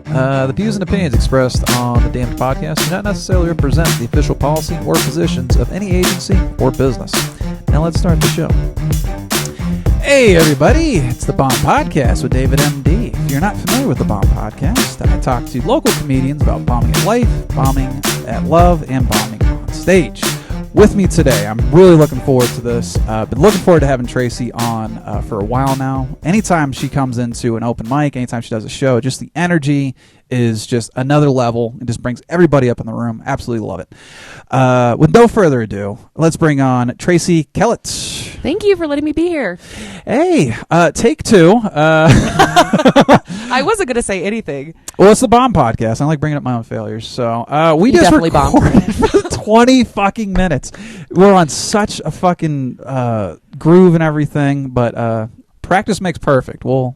The views and opinions expressed on the Damned podcast do not necessarily represent the official policy or positions of any agency or business. Now let's start the show. Hey everybody, it's the Bomb Podcast with David M.D. If you're not familiar with the Bomb Podcast, I talk to local comedians about bombing at life, bombing at love, and bombing on stage. With me today, I'm really looking forward to this. Been looking forward to having Tracy on for a while now. Anytime she comes into an open mic, anytime she does a show, just the energy is just another level. It just brings everybody up in the room. Absolutely love it. With no further ado, let's bring on Tracy Kellett. Thank you for letting me be here. Hey, take two. I wasn't going to say anything. Well, it's the Bomb Podcast. I like bringing up my own failures. So we just definitely recorded for 20 fucking minutes. We're on such a fucking groove and everything, but practice makes perfect. We'll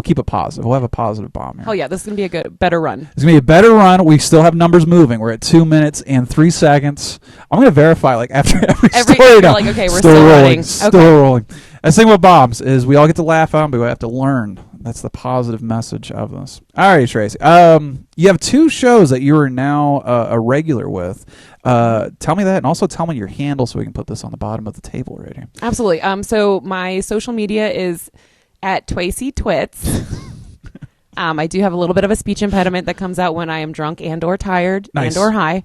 keep it positive. We'll have a positive bomb here. Oh yeah, this is going to be a better run. It's going to be a better run. We still have numbers moving. We're at 2 minutes and 3 seconds. I'm going to verify like after every story. Like, okay, we're still rolling. Still rolling. The thing with bombs is we all get to laugh at them, but we have to learn. That's the positive message of this. All right, Tracy. You have 2 shows that you are now a regular with. Tell me that, and also tell me your handle so we can put this on the bottom of the table right here. Absolutely. So my social media is at Tracy Twits. I do have a little bit of a speech impediment that comes out when I am drunk and or tired and or high.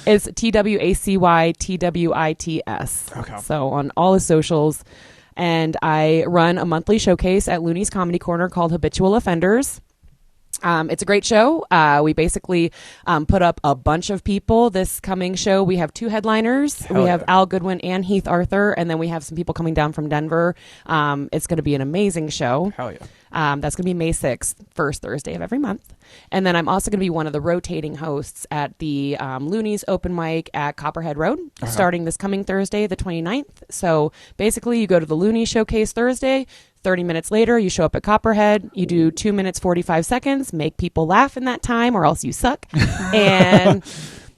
It's TWACY-TWITS. Okay. So on all the socials. And I run a monthly showcase at Looney's Comedy Corner called Habitual Offenders. It's a great show. We basically put up a bunch of people. This coming show, we have 2 headliners. Hell we have yeah. Al Goodwin and Heath Arthur, and then we have some people coming down from Denver. It's going to be an amazing show. Hell yeah. That's going to be May 6th, first Thursday of every month. And then I'm also going to be one of the rotating hosts at the Looney's open mic at Copperhead Road, starting this coming Thursday, the 29th. So basically, you go to the Looney Showcase Thursday. 30 minutes later, you show up at Copperhead. You do 2 minutes, 45 seconds, make people laugh in that time, or else you suck. and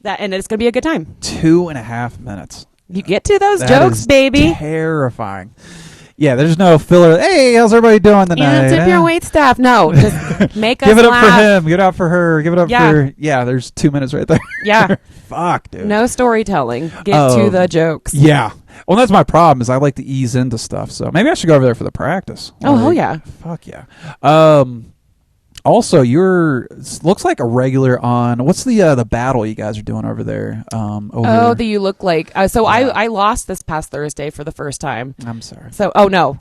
it's going to be a good time. 2.5 minutes. You get to those That jokes, is baby. Terrifying. Yeah, there's no filler. Hey, how's everybody doing tonight? Tip your wait staff. No, just make us Give it up laugh. for him. Give it up for her. Give it up for... Yeah, there's 2 minutes right there. Yeah. Fuck, dude. No storytelling. Get to the jokes. Yeah. Well, that's my problem is I like to ease into stuff. So maybe I should go over there for the practice. Oh, hell yeah. Fuck yeah. Also, looks like a regular on what's the battle you guys are doing over there? The You Look Like. I lost this past Thursday for the first time. I'm sorry. So no,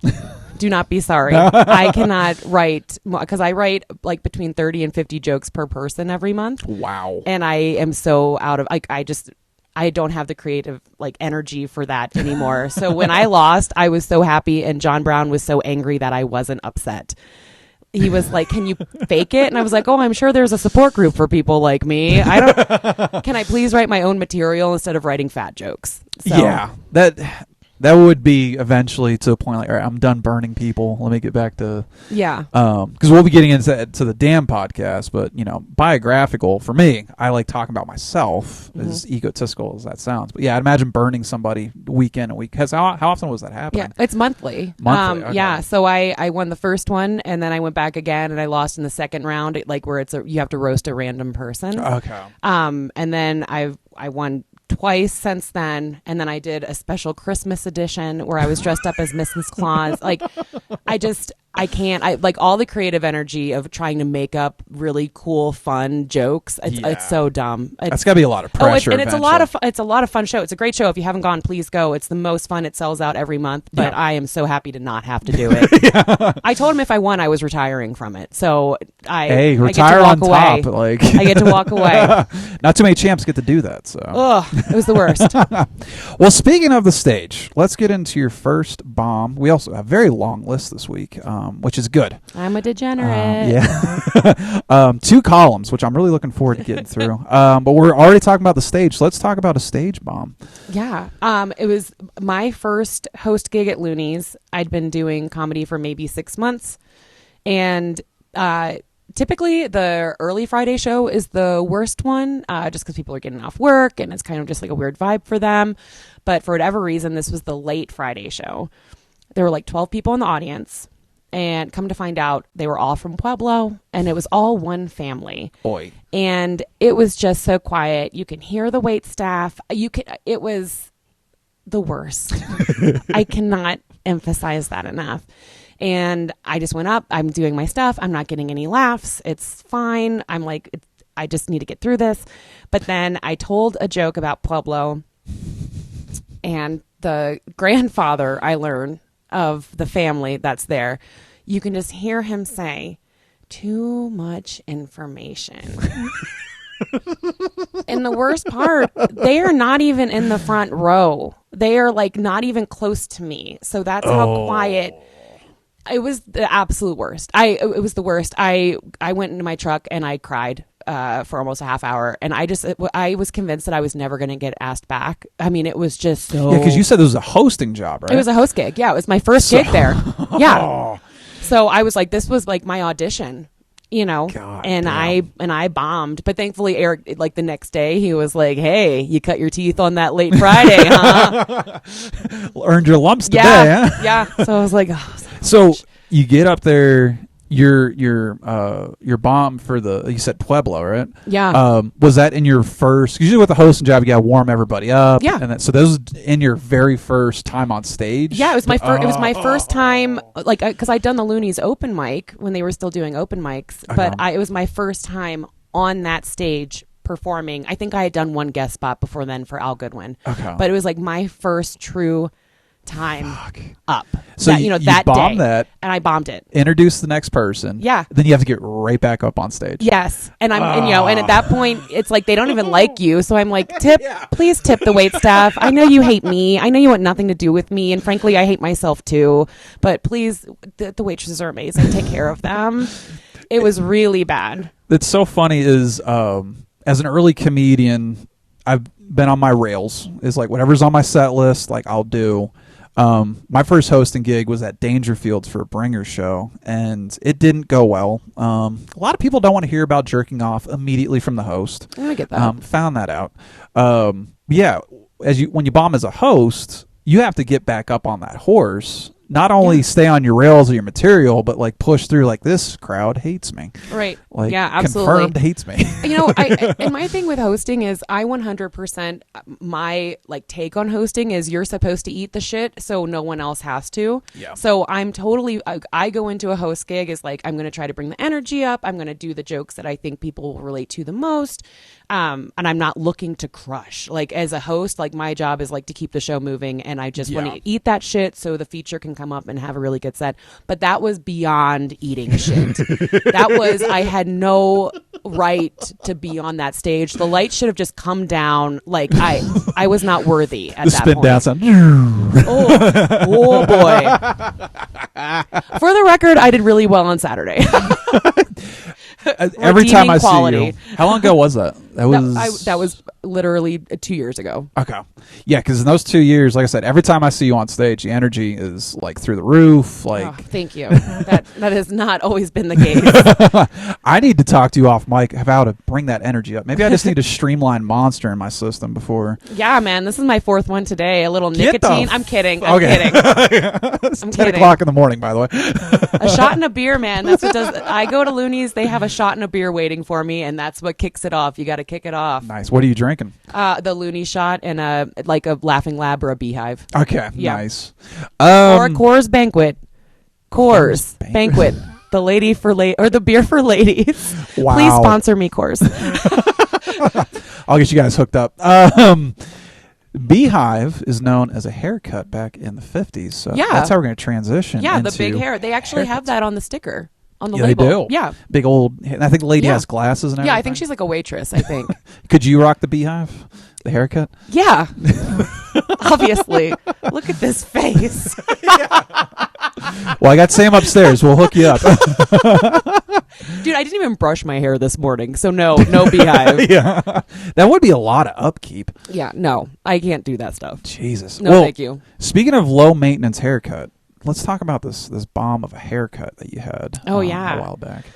do not be sorry. I cannot write because I write like between 30 and 50 jokes per person every month. Wow. And I am so out of I don't have the creative energy for that anymore. So when I lost, I was so happy, and John Brown was so angry that I wasn't upset. He was like, "Can you fake it?" And I was like, "Oh, I'm sure there's a support group for people like me. Can I please write my own material instead of writing fat jokes?" So, yeah, that would be eventually to a point like, all right, I'm done burning people. Let me get back to because we'll be getting into the Damn podcast, but biographical for me, I like talking about myself, as egotistical as that sounds. But yeah, I'd imagine burning somebody week in and week. Because how often was that happening? Yeah, it's monthly. Okay. Yeah, so I won the first one, and then I went back again, and I lost in the second round, where you have to roast a random person. Okay. And then I won twice since then, and then I did a special Christmas edition where I was dressed up as Mrs. Claus. I can't. All the creative energy of trying to make up really cool, fun jokes. It's so dumb. That's got to be a lot of pressure. It's a lot of it's a lot of fun show. It's a great show. If you haven't gone, please go. It's the most fun. It sells out every month. But I am so happy to not have to do it. I told him if I won, I was retiring from it. So I retire I get to walk on away. top. I get to walk away. Not too many champs get to do that. So it was the worst. Well, speaking of the stage, let's get into your first bomb. We also have a very long list this week, which is good. I'm a degenerate. 2 columns, which I'm really looking forward to getting through. But we're already talking about the stage, so let's talk about a stage bomb. Yeah. It was my first host gig at Looney's. I'd been doing comedy for maybe 6 months, and typically the early Friday show is the worst one, just because people are getting off work and it's kind of just like a weird vibe for them. But for whatever reason, this was the late Friday show. There were 12 people in the audience. And come to find out, they were all from Pueblo, and it was all one family. Boy. And it was just so quiet. You can hear the wait staff. It was the worst. I cannot emphasize that enough. And I just went up. I'm doing my stuff. I'm not getting any laughs. It's fine. I'm like, I just need to get through this. But then I told a joke about Pueblo, and the grandfather, I learned, of the family that's there, you can just hear him say, too much information. And the worst part, they are not even in the front row. They are like not even close to me. So that's how quiet. It was the absolute worst. It was the worst. I went into my truck and I cried for almost a half hour, and I was convinced that I was never going to get asked back. I mean, it was just so. Yeah, because you said this was a hosting job, right? It was a host gig. Yeah, it was my first gig there. Yeah. So I was like, this was like my audition, God and damn. I bombed. But thankfully, Eric, like the next day, he was like, "Hey, you cut your teeth on that late Friday, huh? Earned your lumps today, Yeah, huh? yeah." So I was like, oh, So you get up there, your bomb for you said Pueblo, right? Yeah. Was that in your first? Usually with the hosting job, you got to warm everybody up. Yeah. And so those in your very first time on stage. Yeah, it was my first. It was my first time, like, because I'd done the Loonies open mic when they were still doing open mics, but it was my first time on that stage performing. I think I had done one guest spot before then for Al Goodwin, but it was like my first true time up. So that, you that bombed day, that, and I bombed it. Introduce the next person. Yeah. Then you have to get right back up on stage. Yes, and and at that point, it's like they don't even like you. So I'm like, please tip the wait staff. I know you hate me. I know you want nothing to do with me, and frankly, I hate myself too. But please, the waitresses are amazing. Take care of them. It was really bad. That's so funny. Is as an early comedian, I've been on my rails. It's like whatever's on my set list, like I'll do. My first hosting gig was at Dangerfields for a bringer show, and it didn't go well. A lot of people don't want to hear about jerking off immediately from the host. I get that. Found that out. Yeah, when you bomb as a host, you have to get back up on that horse. Not only stay on your rails or your material, but like push through. Like, this crowd hates me. Right. Like, yeah, absolutely. Confirmed hates me. And my thing with hosting is I 100%, my like take on hosting is you're supposed to eat the shit so no one else has to. Yeah. So I'm totally, I go into a host gig is like, I'm going to try to bring the energy up. I'm going to do the jokes that I think people will relate to the most. And I'm not looking to crush. Like, as a host, like my job is like to keep the show moving, and I just want to eat that shit so the feature can come up and have a really good set. But that was beyond eating shit. That was, I had no right to be on that stage. The light should have just come down. Like, I was not worthy at the that spin point. down sound. Oh boy. For the record, I did really well on Saturday. Every time I quality. see you. How long ago was that? That was literally 2 years ago. Okay. Yeah, because in those 2 years, like I said, every time I see you on stage, the energy is like through the roof. Like, thank you. That has not always been the case. I need to talk to you off mic about how to bring that energy up. Maybe I just need a streamline monster in my system before. Yeah, man. This is my fourth one today. A little nicotine. I'm kidding. I'm kidding. It's 10 o'clock in the morning, by the way. A shot and a beer, man. That's what does. I go to Looney's. They have a shot and a beer waiting for me, and that's what kicks it off. You got to kick it off. Nice. What are you drinking? The Looney shot and a Laughing Lab or a Beehive. Okay. Yeah. Nice. Or a Coors Banquet. Coors Banquet. The lady for or the beer for ladies. Wow. Please sponsor me, Coors. I'll get you guys hooked up. Beehive is known as a haircut back in the 50s. So that's how we're going to transition. Yeah, into the big hair. They actually haircuts. have that on the sticker. On the Yeah, label. they do. Yeah. Big old. I think the lady has glasses and everything. Yeah, I think she's like a waitress, I think. Could you rock the Beehive? The haircut? Yeah. Obviously. Look at this face. Well, I got Sam upstairs. We'll hook you up. Dude, I didn't even brush my hair this morning, so no Beehive. Yeah. That would be a lot of upkeep. Yeah, no. I can't do that stuff. Jesus. No, thank you. Speaking of low maintenance haircut, let's talk about this bomb of a haircut that you had. Oh, yeah. A while back.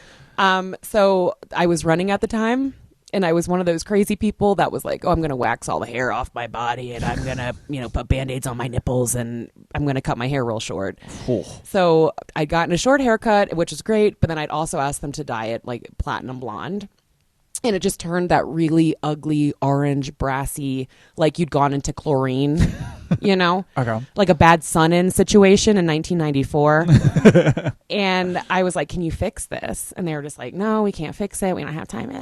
So I was running at the time, And I was one of those crazy people that was like, oh, I'm going to wax all the hair off my body and I'm going to, put Band-Aids on my nipples and I'm going to cut my hair real short. Oh. So I'd gotten a short haircut, which is great. But then I'd also asked them to dye it like platinum blonde. And it just turned that really ugly, orange, brassy, like you'd gone into chlorine, Okay. like a bad sun-in situation in 1994. And I was like, can you fix this? And they were just like, no, we can't fix it. We don't have time.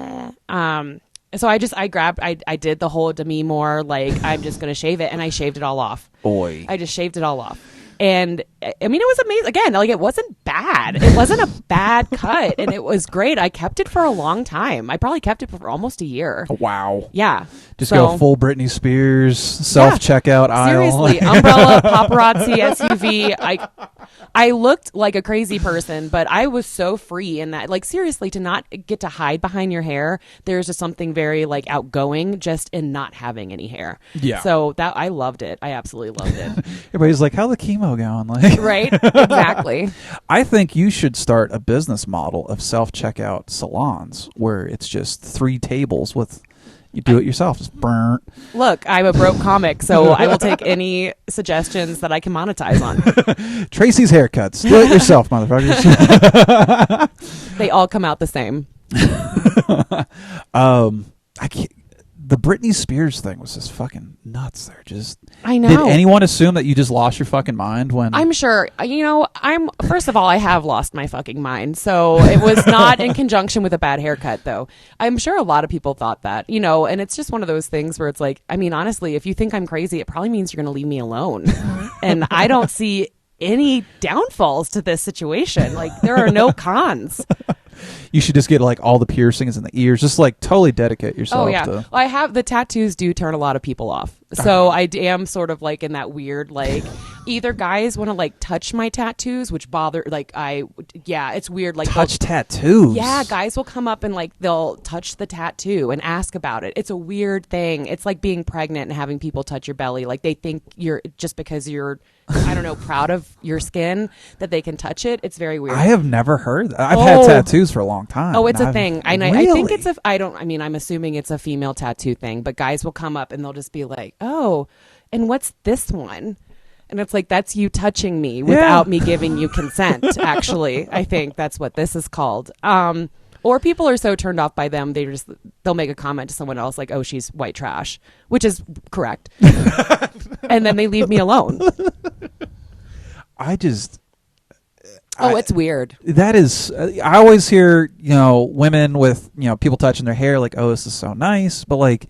So I did the whole Demi Moore, like, I'm just going to shave it. And I shaved it all off. Boy. I just shaved it all off. And I mean, it was amazing. Again, like, it wasn't bad. It wasn't a bad cut. And it was great. I kept it for a long time. I probably kept it for almost a year. Wow. Yeah. Just go full Britney Spears, self-checkout aisle. Seriously. Umbrella, paparazzi, SUV. I looked like a crazy person, but I was so free in that. Like, seriously, to not get to hide behind your hair, there's just something very, like, outgoing just in not having any hair. Yeah. So that I loved it. I absolutely loved it. Everybody's like, how the chemo going? Like, Right? Exactly. I think you should start a business model of self-checkout salons where it's just 3 tables with you do it yourself. Just burn. Look, I'm a broke comic, so I will take any suggestions that I can monetize on. Tracy's haircuts. Do it yourself, motherfuckers. They all come out the same. I can't. The Britney Spears thing was just fucking nuts. There, just I know. Did anyone assume that you just lost your fucking mind when? I'm sure. First of all, I have lost my fucking mind. So it was not in conjunction with a bad haircut, though. I'm sure a lot of people thought that, and it's just one of those things where it's like, I mean, honestly, if you think I'm crazy, it probably means you're going to leave me alone. And I don't see any downfalls to this situation. Like, there are no cons. You should just get like all the piercings in the ears. Just like totally dedicate yourself. Oh yeah, to... well, I have the tattoos do turn a lot of people off. So I am sort of like in that weird like either guys want to like touch my tattoos, which bother it's weird like touch tattoos. Yeah, guys will come up and like they'll touch the tattoo and ask about it. It's a weird thing. It's like being pregnant and having people touch your belly. Like they think you're just because you're proud of your skin that they can touch it. It's very weird. I have never heard that. I've had tattoos for a long time. Oh, it's a thing. I think it's I'm assuming it's a female tattoo thing, but guys will come up and they'll just be like, oh, and what's this one? And it's like, that's you touching me without me giving you consent, actually. I think that's what this is called. Or people are so turned off by them, they'll make a comment to someone else like, oh, she's white trash, which is correct. And then they leave me alone. It's weird. That is, I always hear, women with, people touching their hair like, oh, this is so nice. But like,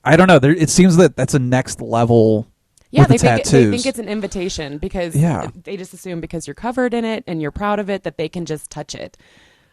I don't know. It seems that that's a next level. Yeah, they think it's an invitation because they just assume because you're covered in it and you're proud of it that they can just touch it.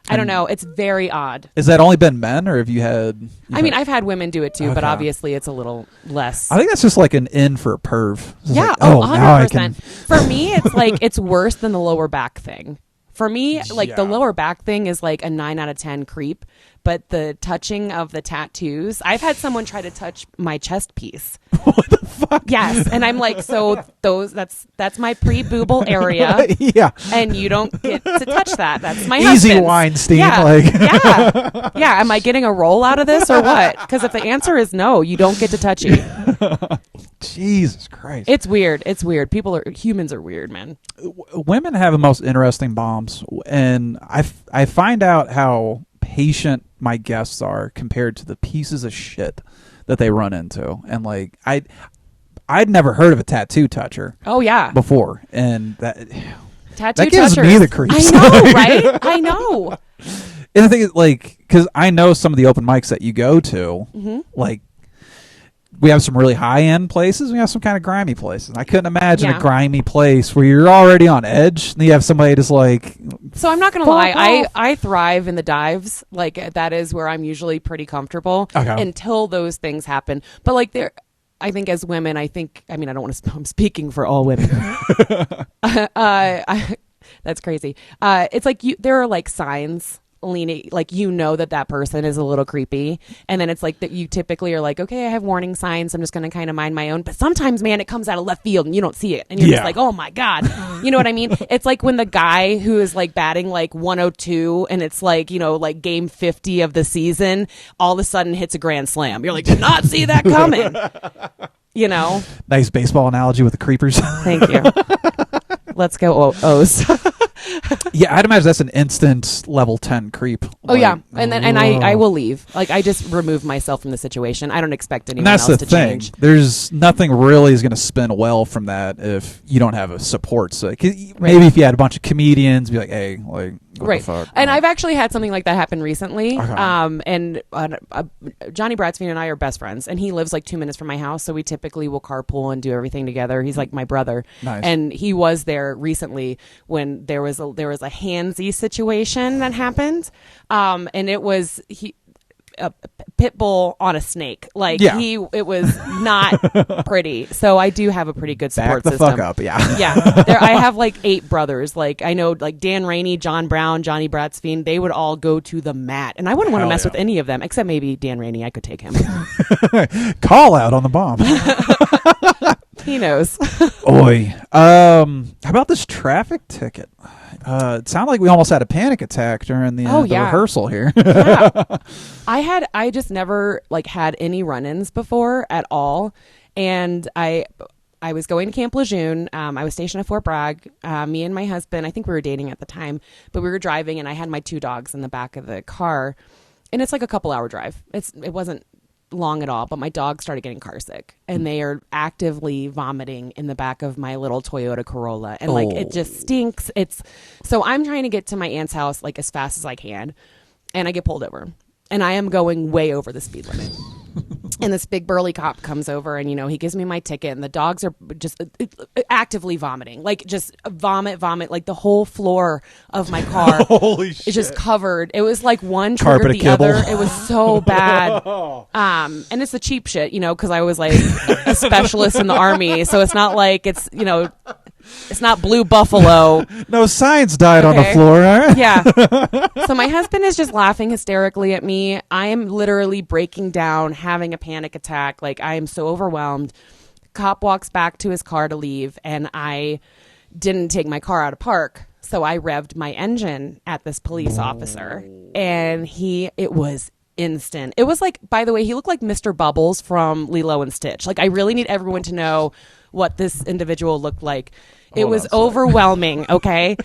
I don't know. It's very odd. Has that only been men, or have you had? I've had women do it too, but obviously it's a little less. I think that's just like an in for a perv. Yeah, like, 100%. For me, it's like it's worse than the lower back thing. For me, like the lower back thing is like a 9 out of 10 creep, but the touching of the tattoos, I've had someone try to touch my chest piece. What the fuck? Yes, and I'm like, so that's my pre-booble area. Yeah, and you don't get to touch that. That's my easy husband's. Weinstein. Yeah. Am I getting a roll out of this or what? Because if the answer is no, you don't get to touch it. Jesus Christ, it's weird. Humans are weird, man. Women have the most interesting bombs, and I find out how patient my guests are compared to the pieces of shit that they run into. And like I'd never heard of a tattoo toucher. Oh yeah. Before, and that gives touchers. Me the creeps. I know, right? I know. And the thing is, like, because I know some of the open mics that you go to, like. We have some really high-end places. We have some kind of grimy places. I couldn't imagine a grimy place where you're already on edge and you have somebody just like... So I'm not going to lie. I thrive in the dives. Like, that is where I'm usually pretty comfortable until those things happen. But, like, I think as women, I don't want to... I'm speaking for all women. That's crazy. It's like there are, like, signs leaning, like, you know that person is a little creepy, and then it's like that you typically are like, okay, I have warning signs, I'm just going to kind of mind my own. But sometimes, man, it comes out of left field and you don't see it, and you're just like, oh my god, you know what I mean? It's like when the guy who is like batting like 102 and it's like, you know, like game 50 of the season all of a sudden hits a grand slam. You're like, did not see that coming. You know, nice baseball analogy with the creepers. Thank you. Let's go O's. Yeah, I'd imagine that's an instant level 10 creep. Oh, yeah. And then I will leave. Like, I just remove myself from the situation. I don't expect anyone else to change. There's nothing really is going to spin well from that if you don't have a support. So maybe if you had a bunch of comedians, be like, hey, like, what the fuck? And I've actually had something like that happen recently. And Johnny Bratsfield and I are best friends, and he lives like 2 minutes from my house, so we typically will carpool and do everything together. He's like my brother. Nice. And he was there recently when there was a handsy situation that happened, and it was a pit bull on a snake. Like, it was not pretty. So I do have a pretty good support system. Back the fuck up, yeah. Yeah. I have like 8 brothers. Like, I know like Dan Rainey, John Brown, Johnny Bratsfield, they would all go to the mat. And I wouldn't want to mess with any of them, except maybe Dan Rainey. I could take him. Call out on the bomb. He knows. Oi. How about this traffic ticket? It sounded like we almost had a panic attack during the rehearsal here. Yeah. I just never like had any run-ins before at all. And I was going to Camp Lejeune. I was stationed at Fort Bragg. Me and my husband, I think we were dating at the time, but we were driving, and I had my 2 dogs in the back of the car. And it's like a couple hour drive. It wasn't long at all, but my dog started getting car sick, and they are actively vomiting in the back of my little Toyota Corolla, and like it just stinks. So I'm trying to get to my aunt's house like as fast as I can, and I get pulled over, and I am going way over the speed limit. And this big burly cop comes over, and, you know, he gives me my ticket, and the dogs are just actively vomiting, like just vomit, like the whole floor of my car. Holy shit. Is just covered. It was like one triggered the other. It was so bad. And it's the cheap shit, you know, because I was like a specialist in the Army, so it's not like it's, you know, it's not Blue Buffalo. No science died on the floor. All right? Yeah. So my husband is just laughing hysterically at me. I am literally breaking down, having a panic attack. Like, I am so overwhelmed. Cop walks back to his car to leave, and I didn't take my car out of park. So I revved my engine at this police officer, and it was instant. It was like, by the way, he looked like Mr. Bubbles from Lilo and Stitch. Like, I really need everyone to know what this individual looked like. It was overwhelming. Okay.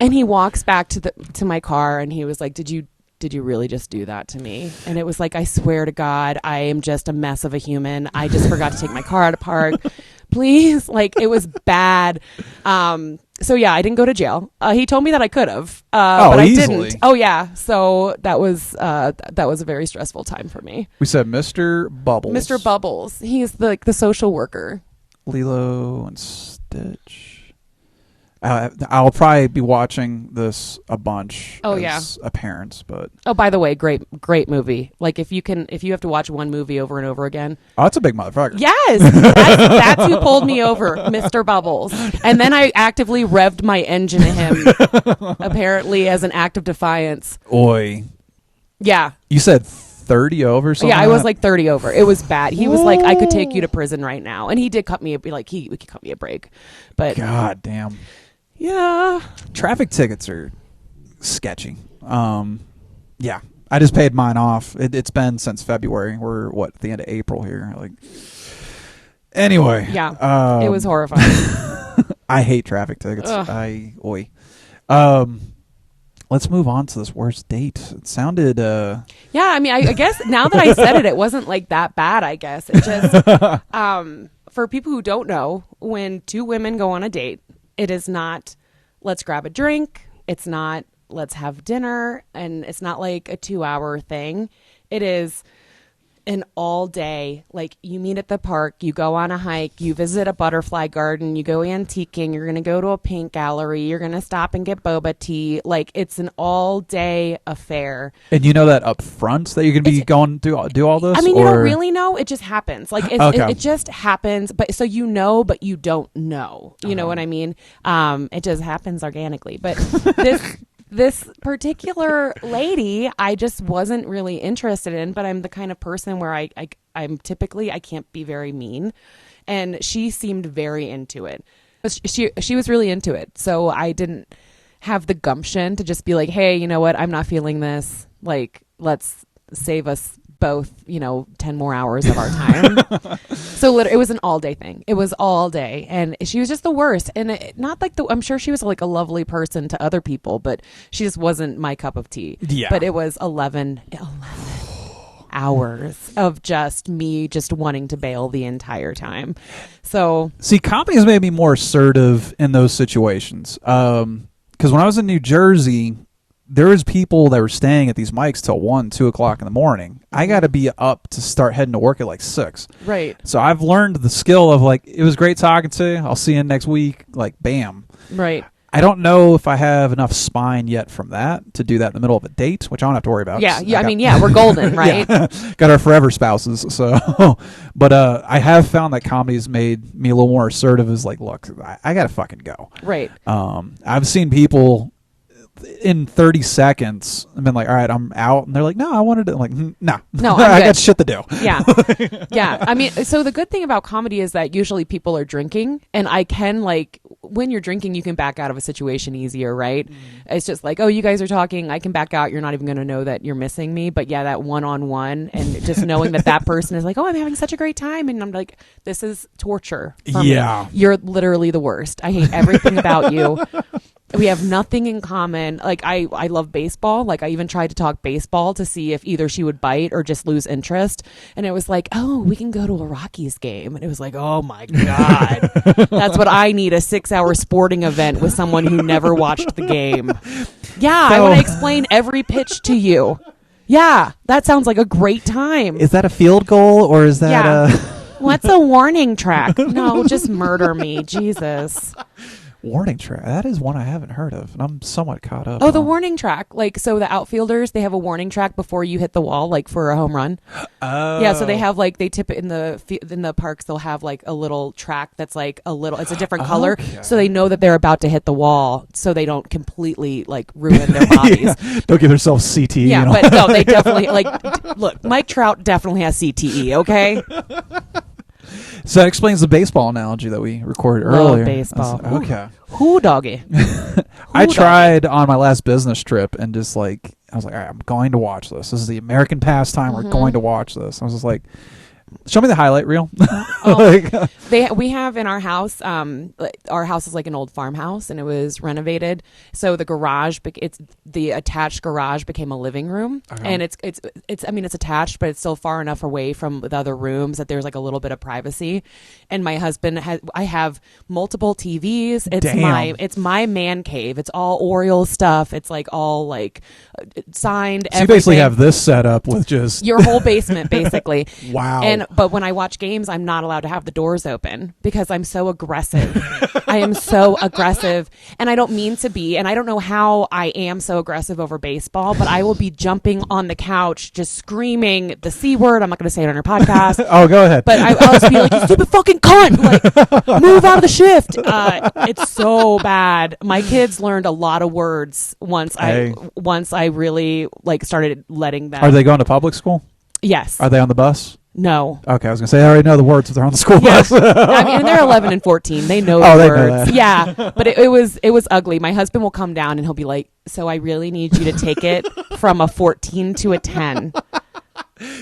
And he walks back to my car, and he was like, did you really just do that to me? And it was like, I swear to God, I am just a mess of a human. I just forgot to take my car out of park. Please. Like, it was bad. So yeah, I didn't go to jail. He told me that I could have, but easily. I didn't. Oh yeah. So that was a very stressful time for me. We said Mr. Bubbles. Mr. Bubbles. He's the social worker. Lilo and Stitch. I'll probably be watching this a bunch as a parent, but by the way, great movie. Like, if you have to watch one movie over and over again. Oh, that's a big motherfucker. Yes, that's who pulled me over, Mr. Bubbles. And then I actively revved my engine at him, apparently as an act of defiance. Oi. Yeah. You said 30 over something? Yeah, I was like 30 over. It was bad. He was like, I could take you to prison right now. And he did cut me he could cut me a break. But God damn. Yeah. Traffic tickets are sketchy. Yeah. I just paid mine off. It's been since February. We're at the end of April here. Like, anyway. Yeah. It was horrifying. I hate traffic tickets. Ugh. Let's move on to this worst date. It sounded Yeah, I mean, I guess now that I said it wasn't like that bad, I guess. It just for people who don't know, when 2 women go on a date, it is not let's grab a drink, it's not let's have dinner, and it's not like a 2-hour thing. It is an all day, like, you meet at the park, you go on a hike, you visit a butterfly garden, you go antiquing, you're going to go to a paint gallery, you're going to stop and get boba tea. Like, it's an all day affair. And you know that up front that you're going to be going to do all this? I mean, you don't really know. It just happens. Like, it just happens. But so you know, but you don't know. You know what I mean? It just happens organically. But this particular lady, I just wasn't really interested in, but I'm the kind of person where I'm typically, I can't be very mean. And she seemed very into it. She was really into it. So I didn't have the gumption to just be like, hey, you know what? I'm not feeling this. Like, let's save us both, 10 more hours of our time. So it was an all day thing. It was all day. And she was just the worst. And not like I'm sure she was like a lovely person to other people, but she just wasn't my cup of tea. Yeah. But it was 11 hours of just me just wanting to bail the entire time. So see, comedy has made me more assertive in those situations. Because when I was in New Jersey, there was people that were staying at these mics till 1, 2 o'clock in the morning. I got to be up to start heading to work at like 6. Right. So I've learned the skill of like, it was great talking to you. I'll see you next week. Like, bam. Right. I don't know if I have enough spine yet from that to do that in the middle of a date, which I don't have to worry about. Yeah. We're golden, right? Got our forever spouses. So, but I have found that comedy has made me a little more assertive. Is like, look, I got to fucking go. Right. I've seen people in 30 seconds and been like, all right, I'm out, and they're like, no, I wanted to, like, no I got shit to do. Yeah. I mean, so the good thing about comedy is that usually people are drinking, and I can, like, when you're drinking, you can back out of a situation easier, right? It's just like, oh, you guys are talking, I can back out, you're not even going to know that you're missing me. But yeah, that one-on-one, and just knowing that person is like, oh, I'm having such a great time, and I'm like, this is torture for me. You're literally the worst. I hate everything about you. We have nothing in common. Like, I love baseball. Like, I even tried to talk baseball to see if either she would bite or just lose interest. And it was like, oh, we can go to a Rockies game. And it was like, oh my God. That's what I need, a 6-hour sporting event with someone who never watched the game. Yeah, I want to explain every pitch to you. Yeah, that sounds like a great time. Is that a field goal, or is that a... What's a warning track? No, just murder me. Jesus. Warning track. That is one I haven't heard of, and I'm somewhat caught up. Oh, the warning track. Like, so the outfielders, they have a warning track before you hit the wall, like for a home run. Oh. Yeah, so they have, like, they tip it in the parks. They'll have like a little track that's like it's a different color, so they know that they're about to hit the wall, so they don't completely like ruin their bodies. Don't give themselves CTE. Yeah, but no, they definitely look. Mike Trout definitely has CTE. Okay. So that explains the baseball analogy that we recorded earlier. Baseball. Okay. Who doggy? I tried on my last business trip, and just like, I was like, all right, I'm going to watch this. This is the American pastime. We're going to watch this. I was just like, show me the highlight reel. We have in our house, our house is like an old farmhouse, and it was renovated. So the garage, the attached garage became a living room. And it's attached, but it's still far enough away from the other rooms that there's like a little bit of privacy. And my husband I have multiple TVs. It's my man cave. It's all Orioles stuff. It's like all like signed. So you basically have this set up with just your whole basement, basically. Wow. But when I watch games, I'm not allowed to have the doors open because I'm so aggressive. I am so aggressive, and I don't mean to be, and I don't know how I am so aggressive over baseball, but I will be jumping on the couch, just screaming the C word. I'm not going to say it on our podcast. Oh, go ahead. But I'll just be like, you stupid fucking cunt! Like, move out of the shift. It's so bad. My kids learned a lot of words once I really like started letting them. Are they going to public school? Yes. Are they on the bus? No. Okay, I was going to say, I already know the words if they're on the school bus. I mean, they're 11 and 14. They know the words. Know that. Yeah, but it was ugly. My husband will come down and he'll be like, so I really need you to take it from a 14 to a 10.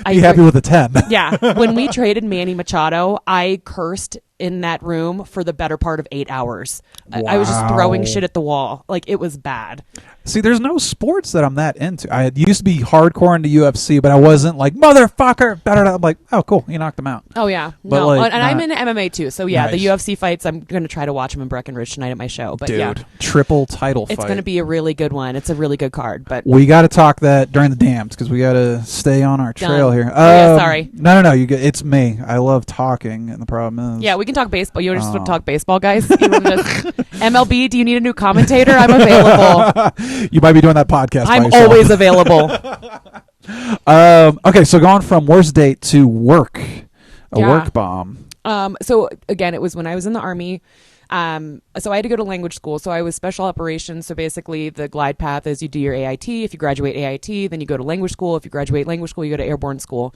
Be happy with a 10. Yeah. When we traded Manny Machado, I cursed in that room for the better part of 8 hours. Wow. I was just throwing shit at the wall. Like, it was bad. See, there's no sports that I'm that into. I used to be hardcore into UFC, but I wasn't like, motherfucker. I'm like, oh, cool. You knocked him out. Oh, yeah. But no. Like, and I'm into MMA too. So, yeah, nice. The UFC fights, I'm going to try to watch them in Breckenridge tonight at my show. But dude, yeah. Triple title fight. It's going to be a really good one. It's a really good card. But we got to talk that during the dams because we got to stay on our trail here. Yeah, sorry. No. It's me. I love talking, and the problem is. Yeah, we can talk baseball. You just want to talk baseball, guys? MLB, do you need a new commentator? I'm available. You might be doing that podcast by I'm yourself. always available. Okay, so going from worst date to work bomb. So again, it was when I was in the Army. So I had to go to language school. So I was special operations. So basically the glide path is you do your AIT. If you graduate AIT, then you go to language school. If you graduate language school, you go to airborne school.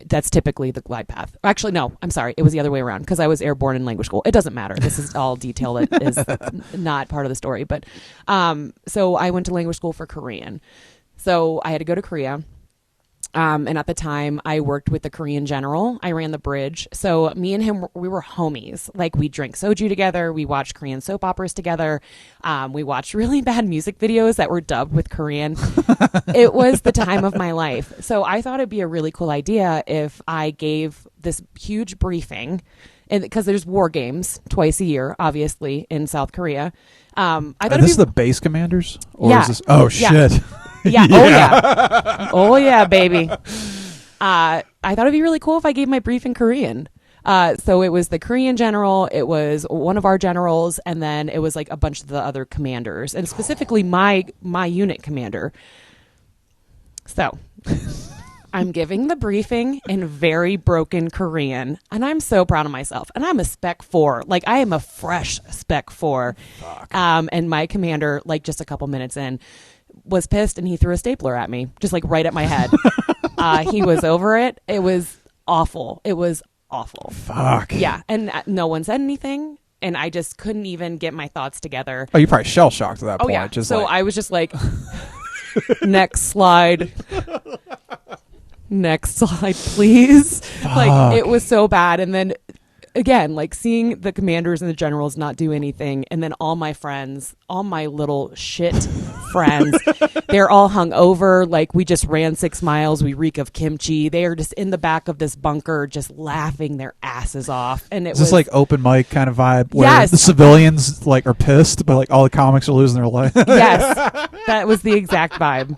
That's typically the glide path. Actually, no, I'm sorry. It was the other way around because I was airborne in language school. It doesn't matter. This is all detail that is not part of the story. But so I went to language school for Korean. So I had to go to Korea. And at the time, I worked with the Korean general. I ran the bridge. So me and him, we were homies. Like, we drank soju together. We watched Korean soap operas together. We watched really bad music videos that were dubbed with Korean. It was the time of my life. So I thought it'd be a really cool idea if I gave this huge briefing, and because there's war games twice a year, obviously, in South Korea. I thought this the base commanders? Or Yeah. is this, oh, Yeah. shit. Yeah. Oh, yeah. Oh, yeah, baby. I thought it'd be really cool if I gave my brief in Korean. So it was the Korean general, it was one of our generals, and then it was like a bunch of the other commanders, and specifically my unit commander. So I'm giving the briefing in very broken Korean, and I'm so proud of myself. And I'm a Spec 4. Like, I am a fresh Spec 4. Fuck. And my commander, like, just a couple minutes in, was pissed, and he threw a stapler at me, just like right at my head. He was over it. It was awful. It was awful. Fuck. Yeah. And no one said anything, and I just couldn't even get my thoughts together. Oh, you're probably shell shocked at that Oh, point. yeah. Just So like, I was just like, next slide. Next slide, please. Like, it was so bad. And then again, like, seeing the commanders and the generals not do anything, and then all my friends, all my little shit friends, they're all hung over. Like, we just ran 6 miles. We reek of kimchi. They are just in the back of this bunker, just laughing their asses off. And it is was this like open mic kind of vibe where Yes. the civilians like are pissed, but like all the comics are losing their life? yes, that was the exact vibe.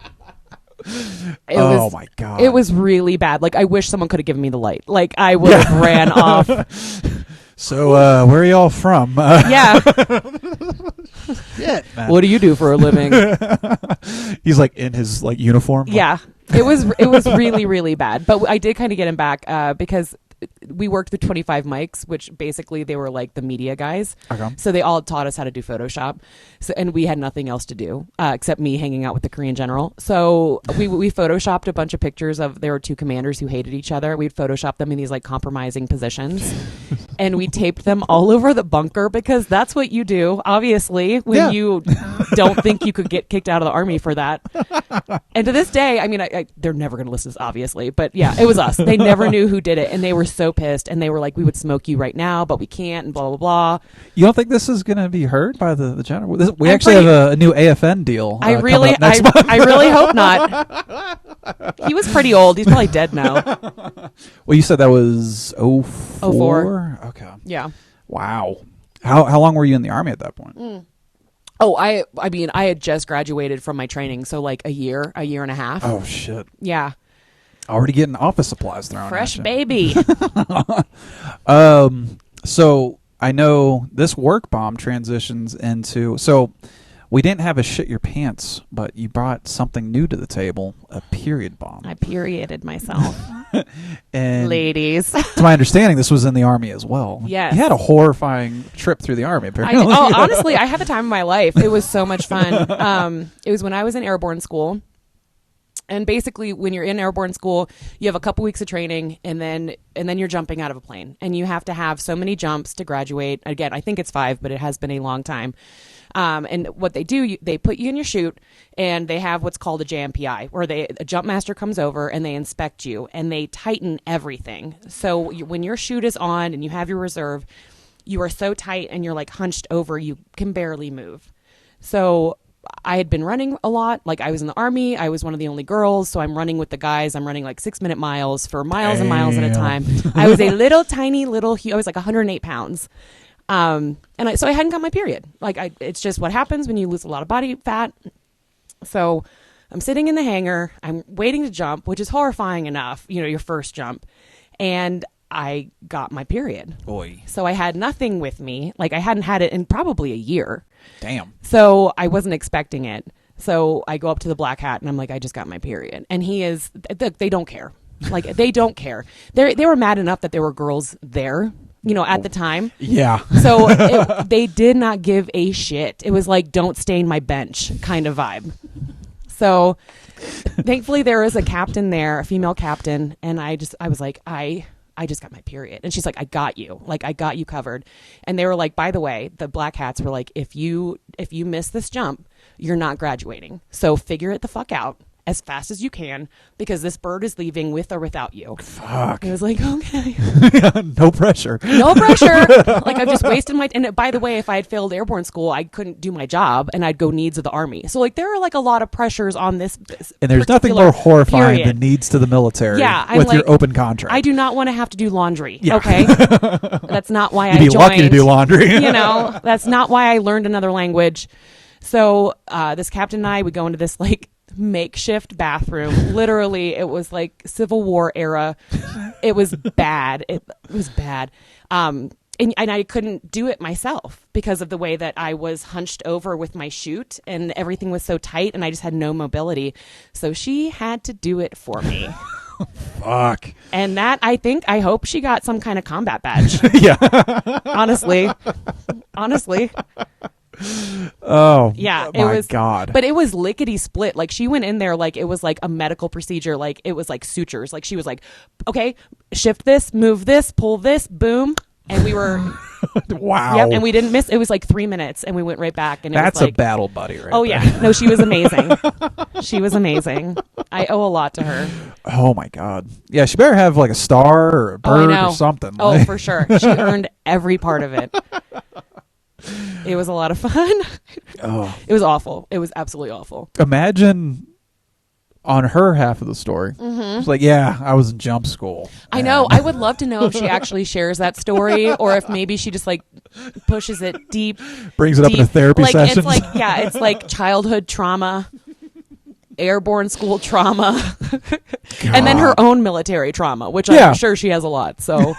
Oh my God. It was really bad. Like, I wish someone could have given me the light. Like, I would have ran off. So, where are y'all from? Yeah. Shit, man. What do you do for a living? He's like in his like uniform. Yeah. It was really, really bad. But I did kind of get him back because we worked with 25 mics, which basically they were like the media guys. Okay. So they all taught us how to do Photoshop. So, and we had nothing else to do except me hanging out with the Korean general. So we Photoshopped a bunch of pictures of, there were 2 commanders who hated each other. We'd Photoshopped them in these like compromising positions. And we taped them all over the bunker because that's what you do, obviously, when you don't think you could get kicked out of the Army for that. And to this day, I mean, they're never going to listen to this, obviously. But yeah, it was us. They never knew who did it. And they were so pissed. And they were like, we would smoke you right now, but we can't, and blah, blah, blah. You don't think this is going to be heard by the general? We actually have a new AFN deal. I coming up next month. I really hope not. He was pretty old. He's probably dead now. Well, you said that was 04? 04. Okay. Yeah. Wow. How long were you in the Army at that point? Oh, I mean, I had just graduated from my training, so like a year and a half. Oh, shit. Yeah. Already getting office supplies thrown Fresh at you. baby. So I know this work bomb transitions into, so we didn't have a shit your pants, but you brought something new to the table, a period bomb. I perioded myself. And Ladies. to my understanding, this was in the Army as well. Yes. You had a horrifying trip through the Army, apparently. Honestly, I had the time of my life. It was so much fun. It was when I was in airborne school. And basically, when you're in airborne school, you have a couple weeks of training, and then you're jumping out of a plane. And you have to have so many jumps to graduate. Again, I think it's 5, but it has been a long time. And what they do, they put you in your chute, and they have what's called a JMPI, where a jump master comes over and they inspect you, and they tighten everything. So when your chute is on and you have your reserve, you are so tight and you're like hunched over, you can barely move. So I had been running a lot. Like, I was in the Army. I was one of the only girls. So I'm running with the guys. I'm running like 6-minute miles for miles and miles at a time. I was a tiny little, I was like 108 pounds. So I hadn't got my period. Like, it's just what happens when you lose a lot of body fat. So I'm sitting in the hangar. I'm waiting to jump, which is horrifying enough, your first jump. And I got my period. Boy. So I had nothing with me. Like, I hadn't had it in probably a year. Damn. So I wasn't expecting it. So I go up to the black hat and I'm like, I just got my period. And they don't care. Like, they don't care. They were mad enough that there were girls there, at the time. Yeah. So they did not give a shit. It was like, don't stain my bench kind of vibe. So thankfully there was a captain there, a female captain. And I was like, I just got my period. And she's like, I got you. Like, I got you covered. And they were like, by the way, the black hats were like, if you miss this jump, you're not graduating. So figure it the fuck out as fast as you can, because this bird is leaving with or without you. Fuck. I was like, okay. No pressure. No pressure. Like, I've just wasted my... And by the way, if I had failed airborne school, I couldn't do my job, and I'd go needs of the Army. So, like, there are, like, a lot of pressures on this and there's nothing more horrifying period. than needs to the military I'm with like, your open contract. I do not want to have to do laundry, Yeah. okay? That's not why I You'd be joined. lucky to do laundry. That's not why I learned another language. So, this captain and I would go into this, like, makeshift bathroom. Literally, it was like Civil War era. It was bad. It was bad. And I couldn't do it myself because of the way that I was hunched over with my chute, and everything was so tight, and I just had no mobility. So she had to do it for me. Fuck. And that, I hope she got some kind of combat badge. Yeah. Honestly. Oh, yeah, my God. But it was lickety split. Like, she went in there like it was like a medical procedure. Like, it was like sutures. Like, she was like, okay, shift this, move this, pull this, boom. And we were, wow. Yep, and we didn't miss. It was like 3 minutes, and we went right back. And it That's was like, a battle buddy, right? Oh there. yeah, no, she was amazing. She was amazing. I owe a lot to her. Oh my God. Yeah, she better have like a star or a bird or something. Oh, for sure. She earned every part of it. It was a lot of fun. Oh. It was awful. It was absolutely awful. Imagine on her half of the story. Mm-hmm. It's like, yeah, I was in jump school. I know. I would love to know if she actually shares that story, or if maybe she just like pushes it deep. Brings it up in a therapy session. It's like, yeah, it's like childhood trauma, airborne school trauma, and then her own military trauma, which I'm sure she has a lot. So.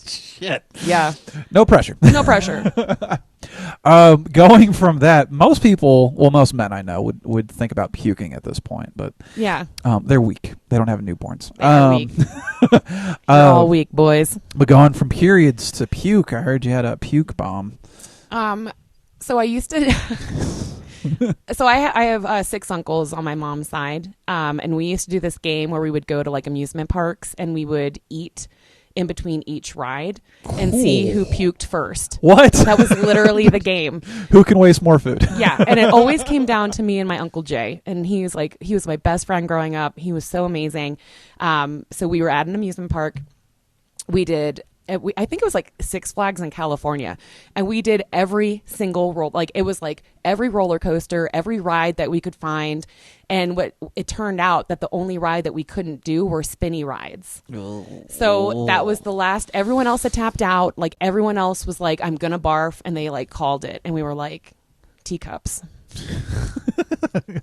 Shit. Yeah. No pressure. No pressure. Going from that, most people, well, most men I know would think about puking at this point, but yeah, they're weak. They don't have newborns. They're weak. They're all weak, boys. But going from periods to puke, I heard you had a puke bomb. So I used to. So I have 6 uncles on my mom's side, and we used to do this game where we would go to like amusement parks, and we would eat in between each ride and see who puked first. What? That was literally the game. Who can waste more food? Yeah, and it always came down to me and my Uncle Jay, and he was my best friend growing up. He was so amazing. So we were at an amusement park. We did. I think it was like Six Flags in California, and we did every single roll. Like, it was like every roller coaster, every ride that we could find. And what it turned out that the only ride that we couldn't do were spinny rides. So that was the last. Everyone else had tapped out. Like, everyone else was like, I'm gonna barf, and they like called it, and we were like, teacups.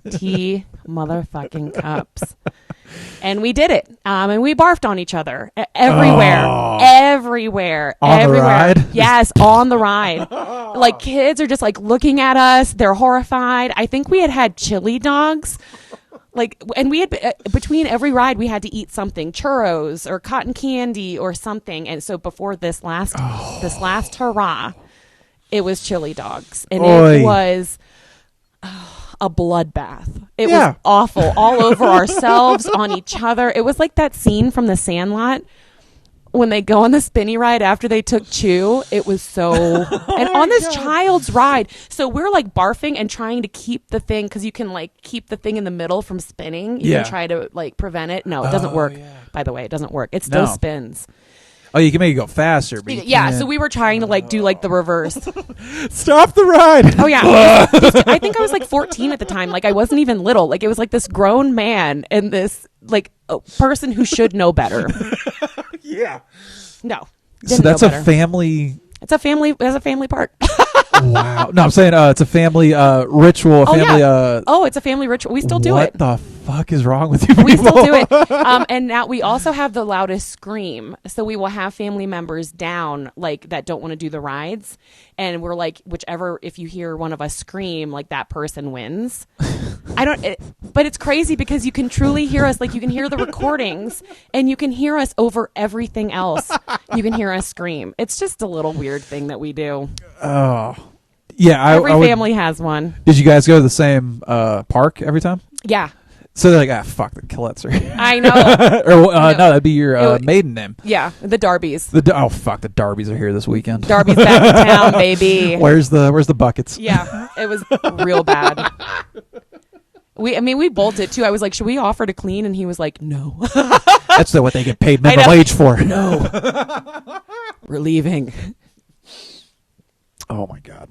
Tea motherfucking cups. And we did it. And we barfed on each other everywhere. Everywhere. On everywhere. the ride? Yes, on the ride. Like, kids are just like looking at us. They're horrified. I think we had chili dogs. Like, and we had, between every ride, we had to eat something, churros or cotton candy or something. And so before this last hurrah, it was chili dogs. And it was a bloodbath. It was awful. All over ourselves, on each other. It was like that scene from The Sandlot when they go on the spinny ride after they took Chew. It was so... and on this child's ride. So we're like barfing and trying to keep the thing, because you can like keep the thing in the middle from spinning. You can try to like prevent it. No, it doesn't work. By the way, it doesn't work. It still spins. Oh, you can make it go faster. But so we were trying to like do like the reverse. Stop the ride. Oh yeah. I think I was like 14 at the time. Like, I wasn't even little. Like, it was like this grown man and this like person who should know better. Yeah. No. So that's a family. It's a family park. Wow. No, I'm saying it's a family ritual. It's a family ritual. We still do it. What the fuck is wrong with you people? We still do it. And now we also have the loudest scream. So we will have family members down, like, that don't want to do the rides. And we're like, whichever, if you hear one of us scream, like, that person wins. But it's crazy because you can truly hear us. Like, you can hear the recordings and you can hear us over everything else. You can hear us scream. It's just a little weird thing that we do. Oh. Yeah. Every family has one. Did you guys go to the same park every time? Yeah. So they're like, fuck, the Kalletts are here. I know. No, that'd be your maiden name. Yeah, the Darbies. Fuck, the Darbies are here this weekend. Darbies back in town, baby. Where's the buckets? Yeah, it was real bad. We bolted too. I was like, should we offer to clean? And he was like, no. That's what they get paid minimum wage for. No. We're leaving. Oh my God.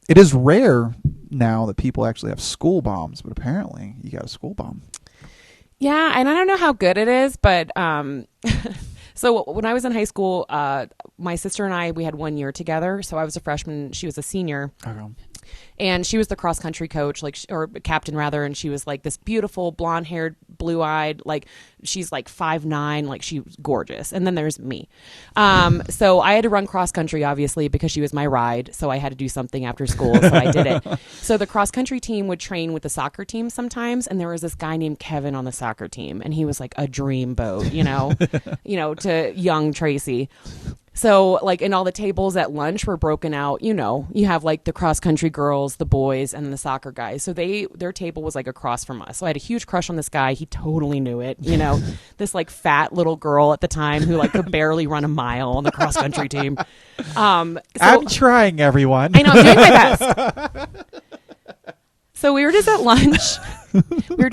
It is rare now that people actually have school bombs, but apparently you got a school bomb. Yeah, and I don't know how good it is, but so when I was in high school, my sister and I, we had 1 year together. So I was a freshman, she was a senior. Okay. And she was the cross country coach, or captain rather, and she was like this beautiful blonde haired, blue eyed, like she's like 5'9", like she was gorgeous. And then there's me. So I had to run cross country obviously because she was my ride. So I had to do something after school, so I did it. So the cross country team would train with the soccer team sometimes, and there was this guy named Kevin on the soccer team, and he was like a dreamboat, to young Tracy. So, like, and all the tables at lunch were broken out, you have like the cross country girls, the boys, and the soccer guys. So their table was like across from us. So I had a huge crush on this guy. He totally knew it, this like fat little girl at the time who like could barely run a mile on the cross country team. I'm trying, everyone. I know, I'm doing my best. So we were just at lunch. And we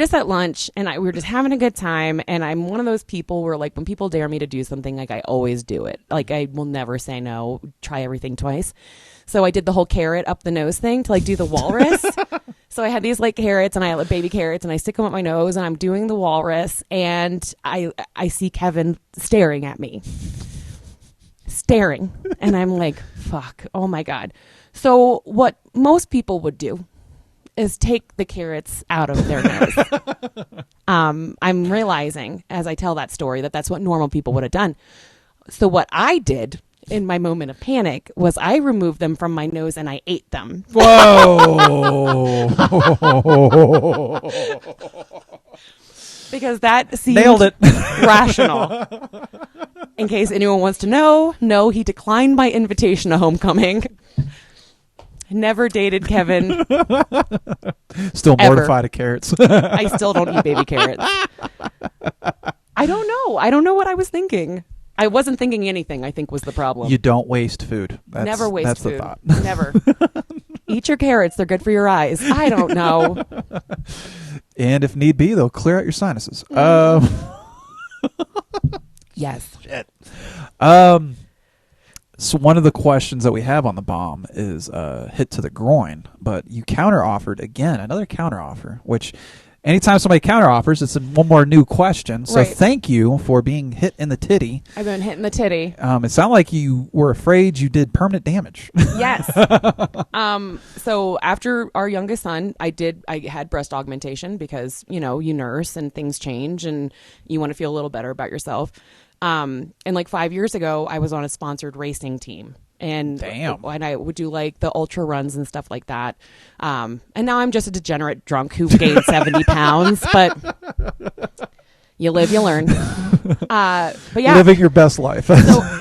were just having a good time. And I'm one of those people where, like, when people dare me to do something, like, I always do it. Like, I will never say no, try everything twice. So I did the whole carrot up the nose thing to, like, do the walrus. So I had these, like, carrots, and I had baby carrots, and I stick them up my nose, and I'm doing the walrus. And I see Kevin staring at me. And I'm like, fuck, oh, my God. So what most people would do is take the carrots out of their nose. I'm realizing as I tell that story that that's what normal people would have done. So what I did in my moment of panic was I removed them from my nose and I ate them. Whoa. Because that seemed nailed it. rational. In case anyone wants to know, no, he declined my invitation to homecoming. Never dated Kevin. Still mortified of carrots. I still don't eat baby carrots. I don't know. I don't know what I was thinking. I wasn't thinking anything, I think, was the problem. You don't waste food. Never waste food. That's the thought. Never. Eat your carrots. They're good for your eyes. I don't know. And if need be, they'll clear out your sinuses. Yes. Shit. So one of the questions that we have on the bomb is hit to the groin, but you counter-offered again, another counter-offer, which anytime somebody counter-offers, it's one more new question. So Thank you for being hit in the titty. I've been hit in the titty. It sounded like you were afraid you did permanent damage. Yes. So after our youngest son, I had breast augmentation because, you nurse and things change and you want to feel a little better about yourself. And like 5 years ago, I was on a sponsored racing team. And I would do like the ultra runs and stuff like that. And now I'm just a degenerate drunk who gained 70 pounds. But you live, you learn. But yeah, living your best life. So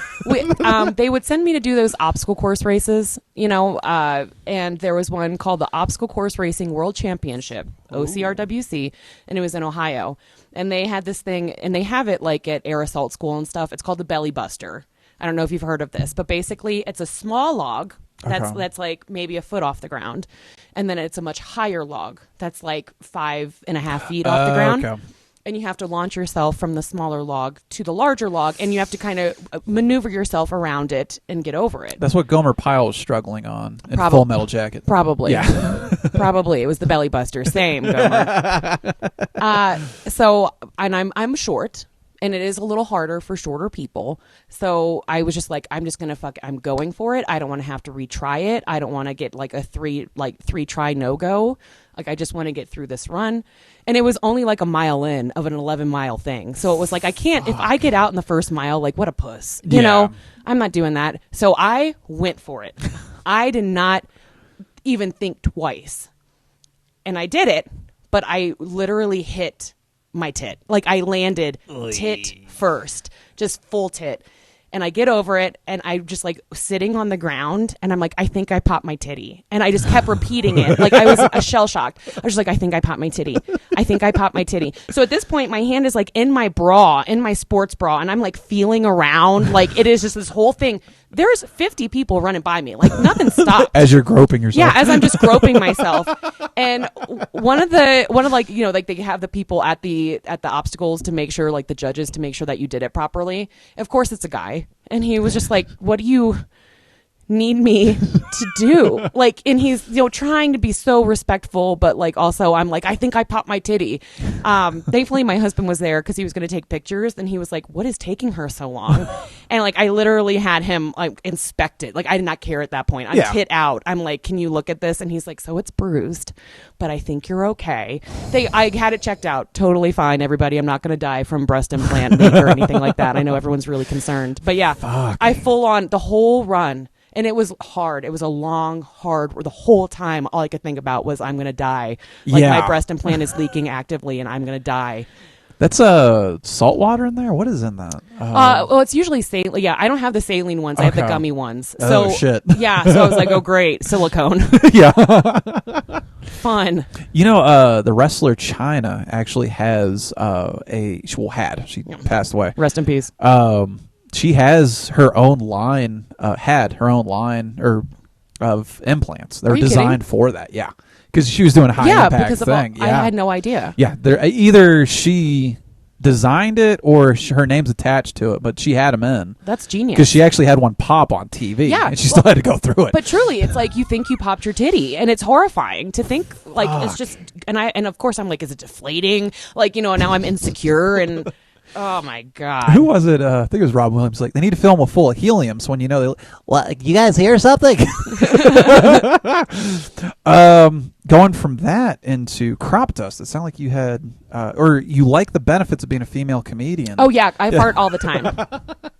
they would send me to do those obstacle course races, and there was one called the Obstacle Course Racing World Championship, OCRWC, and it was in Ohio. And they had this thing, and they have it like at Air Assault School and stuff. It's called the Belly Buster. I don't know if you've heard of this, but basically it's a small log that's like maybe a foot off the ground. And then it's a much higher log that's like 5.5 feet off the ground. Okay. And you have to launch yourself from the smaller log to the larger log, and you have to kind of maneuver yourself around it and get over it. That's what Gomer Pyle was struggling on in Full Metal Jacket. Probably. Yeah. Probably. It was the belly buster. Same, Gomer. And I'm short, and it is a little harder for shorter people. So I was just like, I'm going for it. I don't want to have to retry it. I don't want to get like a three try no-go. Like, I just want to get through this run. And it was only like a mile in of an 11-mile thing. So it was like, I can't, if I get out in the first mile, like, what a puss. You know, I'm not doing that. So I went for it. I did not even think twice. And I did it. but I literally hit my tit. Like I landed tit first, just full tit. And I get over it, and I'm just like sitting on the ground, and I'm like, I think I popped my titty. And I just kept repeating it. Like I was a shell shocked. I was just like, I think I popped my titty. I think I popped my titty. So at this point, my hand is like in my bra, in my sports bra, and I'm like feeling around. Like it is just this whole thing. There's 50 people running by me. Like nothing stopped. As you're groping yourself. Yeah, as I'm just groping myself. And one of like, you know, like they have the people at the obstacles to make sure, like the judges to make sure that you did it properly. Of course it's a guy. And he was just like, what do you need me to do? Like, and he's, you know, trying to be so respectful, but like also I'm like, I think I popped my titty. Thankfully my husband was there because he was going to take pictures, and he was like, what is taking her so long? And like I literally had him like inspect it. Like I did not care at that point. I'm tit out. I'm like, can you look at this? And he's like, so it's bruised, but I think you're okay. I had it checked out. Totally fine, everybody. I'm not going to die from breast implant or anything like that. I know everyone's really concerned, but yeah, I full on the whole run. And it was hard. It was a long, hard. The whole time, all I could think about was, I'm going to die. Like my breast implant is leaking actively, and I'm going to die. That's salt water in there? What is in that? Well, it's usually saline. Yeah, I don't have the saline ones. I have the gummy ones. So, shit. Yeah, so I was like, oh, great. Silicone. Yeah. Fun. You know, the wrestler Chyna actually has she passed away. Rest in peace. She has her own line, had her own line of implants. They're designed for that. Yeah. Because she was doing a high impact thing. I had no idea. Yeah. Either she designed it or her name's attached to it, but she had them in. That's genius. Because she actually had one pop on TV. Yeah. And she still had to go through it. But truly, it's like you think you popped your titty, and it's horrifying to think like it's just, and of course I'm like, is it deflating? Like, you know, now I'm insecure and... Oh my God! Who was it? I think it was Rob Williams. Like, they need to fill them full of helium, so when you know, you guys hear something? Going from that into crop dust, it sounded like you had, or you like the benefits of being a female comedian. Oh yeah, I fart all the time.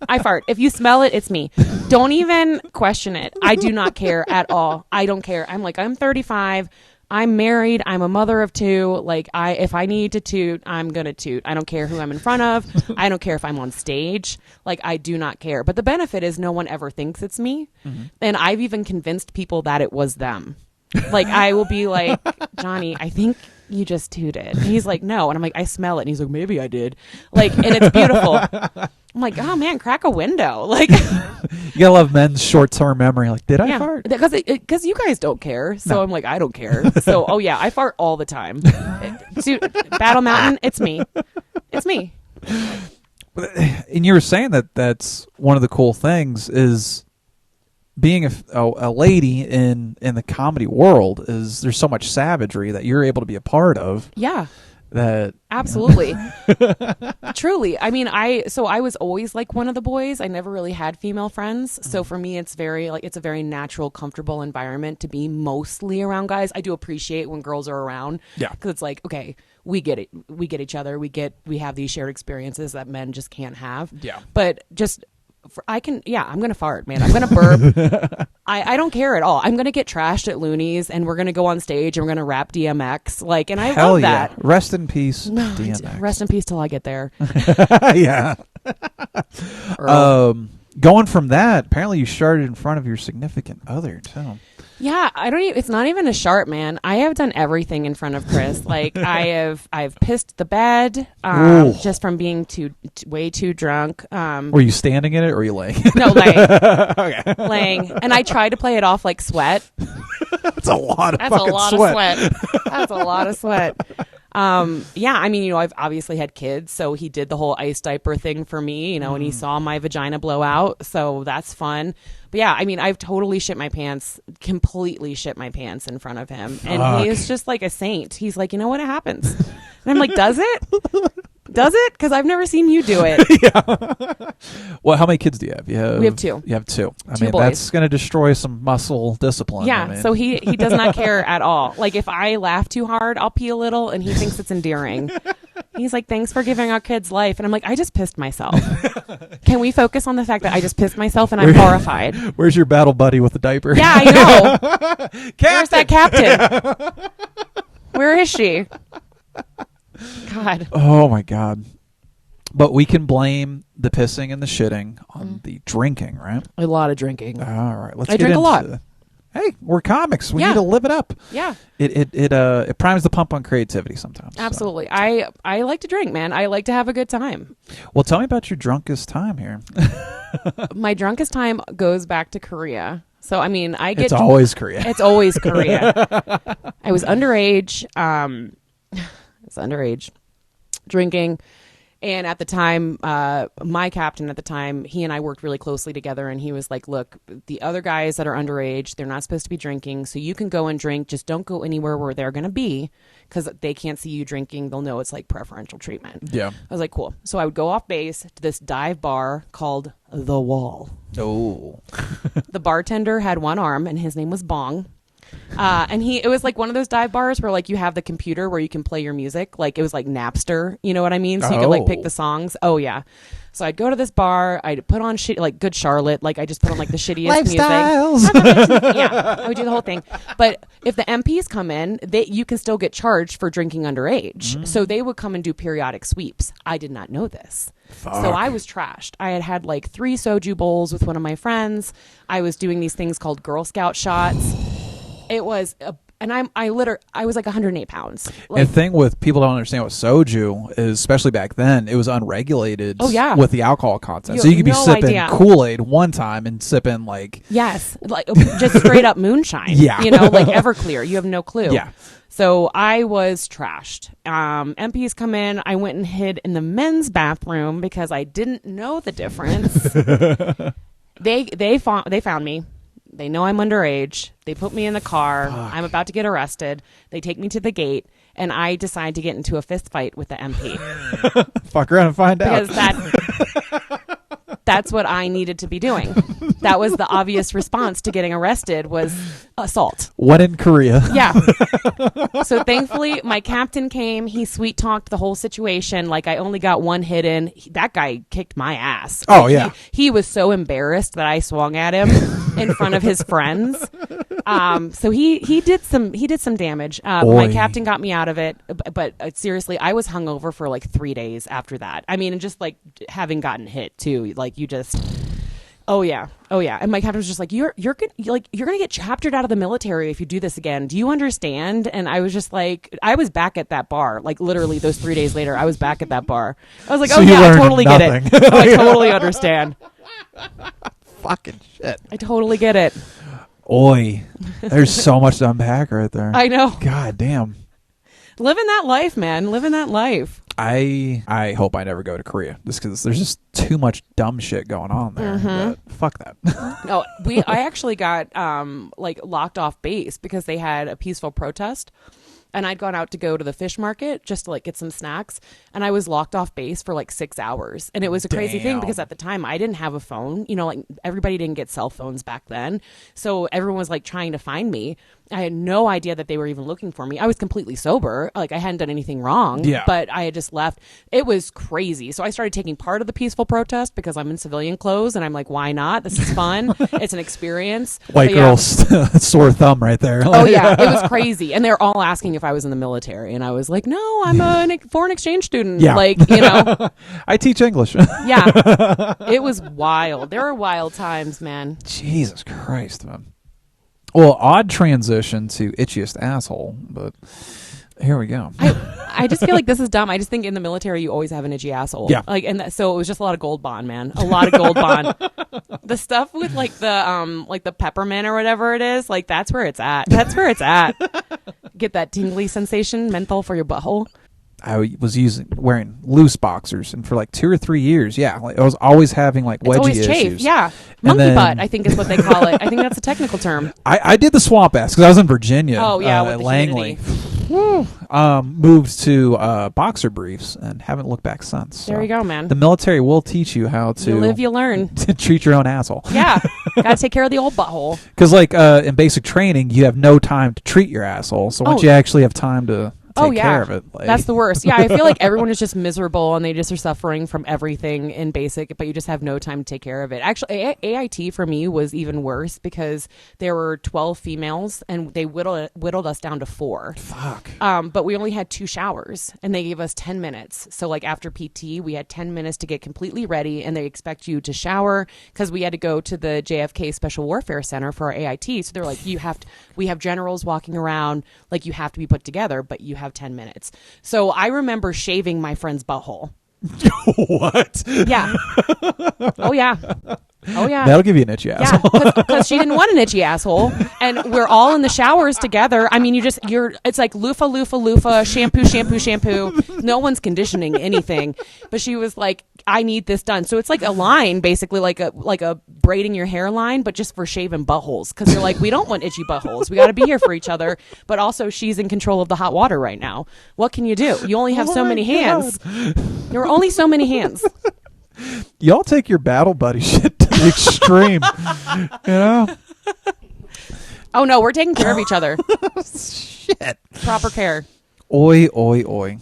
I fart. If you smell it, it's me. Don't even question it. I do not care at all. I don't care. I'm like, I'm 35. I'm married. I'm a mother of 2. Like, if I need to toot, I'm going to toot. I don't care who I'm in front of. I don't care if I'm on stage. Like, I do not care. But the benefit is no one ever thinks it's me. Mm-hmm. And I've even convinced people that it was them. Like, I will be like, Johnny, I think you just tooted. And he's like, no. And I'm like, I smell it. And he's like, maybe I did. Like, and it's beautiful. I'm like, oh man, crack a window. Like, you gotta love men's short-term memory. Like, did I fart? Because you guys don't care. So no. I'm like, I don't care. So, oh yeah, I fart all the time. Battle Mountain, it's me. It's me. And you were saying that's one of the cool things is being a lady in the comedy world is there's so much savagery that you're able to be a part of. Yeah. That absolutely. Truly. I mean, I was always like one of the boys. I never really had female friends. So for me, it's a very natural, comfortable environment to be mostly around guys. I do appreciate when girls are around. Yeah. Because it's like, okay, we get it. We get each other. We have these shared experiences that men just can't have. Yeah. But just... I'm going to fart, man. I'm going to burp. I don't care at all. I'm going to get trashed at Looney's, and we're going to go on stage, and we're going to rap DMX. Like, and I love that. Rest in peace, DMX. Rest in peace till I get there. Yeah. Going from that, apparently you started in front of your significant other, too. Yeah, it's not even a sharp, man. I have done everything in front of Chris. Like I've pissed the bed just from being way too drunk. Were you standing in it or were you laying? No, laying. Okay. Laying. And I tried to play it off like sweat. That's a lot of sweat. That's a lot of sweat. Yeah, I mean, you know, I've obviously had kids, so he did the whole ice diaper thing for me, you know, and he saw my vagina blow out, so that's fun. But yeah, I mean, I've totally completely shit my pants in front of him. And he is just like a saint. He's like, you know what, it happens. And I'm like, does it? Does it? Because I've never seen you do it. Yeah. Well, how many kids do you have? We have 2. You have 2. Two boys. That's going to destroy some muscle discipline. Yeah, so he does not care at all. Like, if I laugh too hard, I'll pee a little, and he thinks it's endearing. He's like, thanks for giving our kids life. And I'm like, I just pissed myself. Can we focus on the fact that I just pissed myself and I'm horrified? Where's your battle buddy with the diaper? Yeah, I know. Where's that captain? Where is she? God. Oh my God. But we can blame the pissing and the shitting on the drinking, right? A lot of drinking. All right, let's I get drink a into lot. Hey, we're comics. We Yeah. need to live it up. Yeah. It primes the pump on creativity sometimes. so. Absolutely. I like to drink, man. I like to have a good time. Well, tell me about your drunkest time here. My drunkest time goes back to Korea. So, I mean, It's always Korea. It's always Korea. I was underage. Drinking. And at the time, my captain at the time, he and I worked really closely together. And he was like, look, the other guys that are underage, they're not supposed to be drinking. So you can go and drink. Just don't go anywhere where they're going to be because they can't see you drinking. They'll know it's like preferential treatment. Yeah. I was like, cool. So I would go off base to this dive bar called The Wall. Oh. The bartender had one arm and his name was Bong. And it was like one of those dive bars where like you have the computer where you can play your music. Like it was like Napster, you know what I mean? So you could like pick the songs. Oh yeah. So I'd go to this bar. I'd put on like Good Charlotte. Like I just put on like the shittiest music. Yeah, I would do the whole thing. But if the MPs come in, you can still get charged for drinking underage. So they would come and do periodic sweeps. I did not know this. Fuck. So I was trashed. I had like 3 soju bowls with one of my friends. I was doing these things called Girl Scout shots. It was, I was like 108 pounds. Like, And the thing with people don't understand what soju is, especially back then, it was unregulated. Oh, yeah. With the alcohol content, You so you have could be no sipping idea. Kool-Aid one time and sipping like yes, like just straight up moonshine. Yeah. You know, like Everclear. You have no clue. Yeah. So I was trashed. MPs come in. I went and hid in the men's bathroom because I didn't know the difference. They found me. They know I'm underage. They put me in the car. Fuck. I'm about to get arrested. They take me to the gate, and I decide to get into a fist fight with the MP fuck around and find out. because that's what I needed to be doing. That was the obvious response to getting arrested was assault. What in Korea? Yeah. So thankfully, my captain came. He sweet talked the whole situation. Like I only got one hit in. That guy kicked my ass. Oh, Like, yeah. He was so embarrassed that I swung at him in front of his friends. So he did some damage. My Boy. captain got me out of it. But seriously, I was hungover for like 3 days after that. I mean, and just like having gotten hit too. Like you just. Oh yeah. And my captain was just like, you're gonna get chaptered out of the military if you do this again. Do you understand? And I was just like, I was back at that bar. Like literally those 3 days later, I was back at that bar. I was like, So oh you yeah, I learned totally get nothing. it. I totally understand. Fucking shit. I totally get it. Oi. There's so much to unpack right there. I know. God damn. Living that life, man. Living that life. I hope I never go to Korea just because there's just too much dumb shit going on there. But fuck that. No, I actually got like locked off base because they had a peaceful protest. And I'd gone out to go to the fish market just to like get some snacks. And I was locked off base for like 6 hours. And it was a crazy thing Damn. because at the time I didn't have a phone. You know, like everybody didn't get cell phones back then. So everyone was like trying to find me. I had no idea that they were even looking for me. I was completely sober. Like I hadn't done anything wrong. Yeah. But I had just left. It was crazy. So I started taking part of the peaceful protest because I'm in civilian clothes. And I'm like, why not? This is fun. It's an experience. White But girl sore thumb right there. Oh yeah, it was crazy, and they're all asking if I was in the military, and I was like, "No, I'm a foreign exchange student." Yeah. Like you know, I teach English. yeah, it was wild. There were wild times, man. Jesus Christ, man. Well, odd transition to itchiest asshole, but here we go. I just feel like this is dumb. I just think in the military you always have an itchy asshole. Yeah. Like so it was just a lot of Gold Bond, man. A lot of Gold Bond. The stuff with like the peppermint or whatever it is, like that's where it's at. That's where it's at. Get that tingly sensation, menthol for your butthole. I was wearing loose boxers, and for like 2 or 3 years, like I was always having like It's wedgie always chafe. issues. Yeah. And Monkey then- butt, I think is what they call it. I think that's a technical term. I did the swamp ass because I was in Virginia. Oh, yeah, with at the Langley. humidity. Moved to boxer briefs and haven't looked back since. There So you go, man. The military will teach you how to You live, you learn. to treat your own asshole. Yeah. Got to take care of the old butthole. Because like in basic training, you have no time to treat your asshole. So once Oh. you actually have time to take care of it. Like. That's the worst. Yeah, I feel like everyone is just miserable and they just are suffering from everything in basic, but you just have no time to take care of it. Actually, AIT for me was even worse because there were 12 females and they whittled us down to 4. Fuck. But we only had 2 showers and they gave us 10 minutes. So like after PT, we had 10 minutes to get completely ready and they expect you to shower because we had to go to the JFK Special Warfare Center for our AIT. So they're like, we have generals walking around, like you have to be put together, but you have 10 minutes. So I remember shaving my friend's butthole. What? Yeah. Oh, yeah. Oh, yeah. That'll give you an itchy asshole. Yeah, because she didn't want an itchy asshole. And we're all in the showers together. I mean, it's like loofah, loofah, loofah, shampoo, shampoo, shampoo. No one's conditioning anything. But she was like, I need this done. So it's like a line, basically like a braiding your hair line, but just for shaving buttholes. Because you're like, we don't want itchy buttholes. We got to be here for each other. But also, she's in control of the hot water right now. What can you do? You only have so many hands. There are only so many hands. Y'all take your battle buddy shit to the extreme. You know? Oh, no, we're taking care of each other. Shit. Proper care. Oi, oi, oi.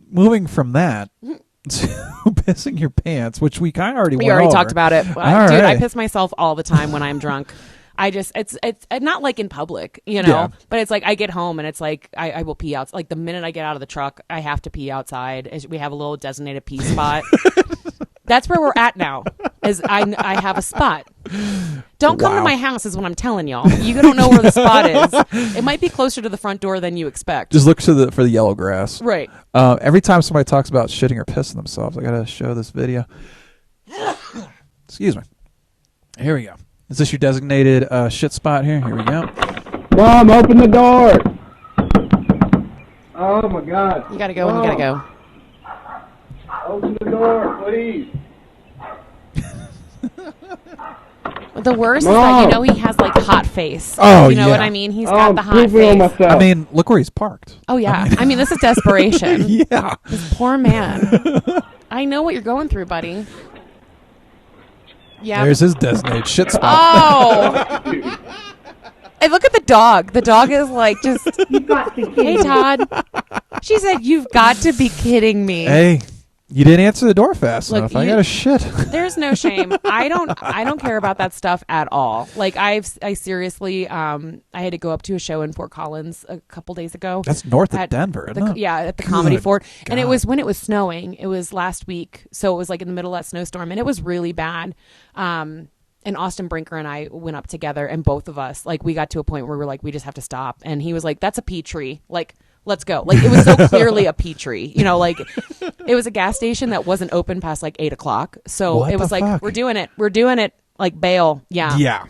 Moving from that to pissing your pants, which we kind of already went over. Talked about it. Dude, right. I piss myself all the time when I'm drunk. It's not like in public, you know, but it's like I get home and it's like I will pee out. Like the minute I get out of the truck, I have to pee outside. We have a little designated pee spot. That's where we're at now. Is I have a spot. Don't come to my house is what I'm telling y'all. You don't know where the spot is. It might be closer to the front door than you expect. Just look for the yellow grass. Right. Every time somebody talks about shitting or pissing themselves, I gotta show this video. Excuse me. Here we go. Is this your designated shit spot here? Here we go. Mom, open the door. Oh my God. You gotta go when you gotta go. Open the door, please. The worst is that, you know, he has like hot face. Oh, you know what I mean? He's got the hot on face. myself. I mean, look where he's parked. Oh, yeah. I mean, this is desperation. Yeah. This poor man. I know what you're going through, buddy. Yeah. There's his designated shit spot. Oh. And look at the dog. The dog is like just, hey, Todd. She said, you've got to be kidding me. Hey, you didn't answer the door fast Look, enough. I got a shit. There's no shame. I don't care about that stuff at all. Like I seriously, I had to go up to a show in Fort Collins a couple days ago. That's north of Denver, isn't it? Yeah, at the Comedy Fort. God. And it was when it was snowing. It was last week. So it was like in the middle of that snowstorm and it was really bad. And Austin Brinker and I went up together and both of us, like we got to a point where we were like, we just have to stop. And he was like, that's a pea tree. Like, let's go. Like it was so clearly a pea tree, you know, like it was a gas station that wasn't open past like 8:00. So What it was the like, fuck? we're doing it like bail. Yeah. Yeah.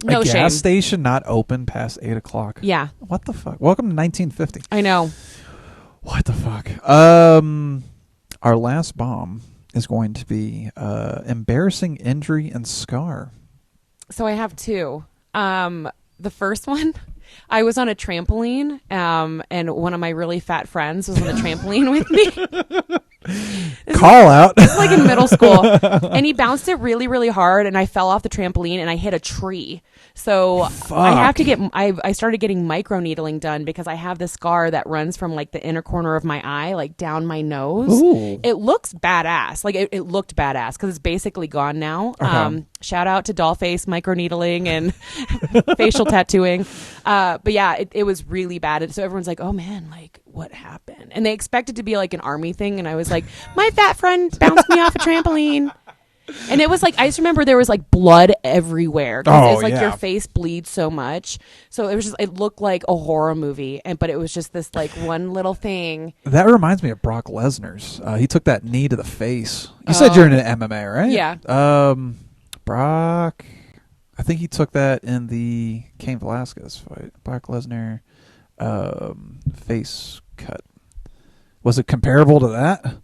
No a gas shame. station not open past 8:00. Yeah. What the fuck? Welcome to 1950. I know. What the fuck? Our last bomb is going to be embarrassing injury and scar. So I have 2. The first one, I was on a trampoline, and one of my really fat friends was on the trampoline with me. Call out. It's like in middle school. And he bounced it really, really hard, and I fell off the trampoline, and I hit a tree. So I have to get, I started getting microneedling done because I have this scar that runs from like the inner corner of my eye, like down my nose. Ooh. It looks badass. Like it looked badass because it's basically gone now. Okay. Shout out to Dollface microneedling and facial tattooing. But yeah, it was really bad. So everyone's like, oh man, like what happened? And they expect it to be like an army thing. And I was like, my fat friend bounced me off a trampoline. And it was like, I just remember there was like blood everywhere. It's like your face bleeds so much. So it was just, it looked like a horror movie. But it was just this like one little thing. That reminds me of Brock Lesnar's. He took that knee to the face. You said you're in an MMA, right? Yeah. Brock, I think he took that in the Cain Velasquez fight. Brock Lesnar, face cut. Was it comparable to that?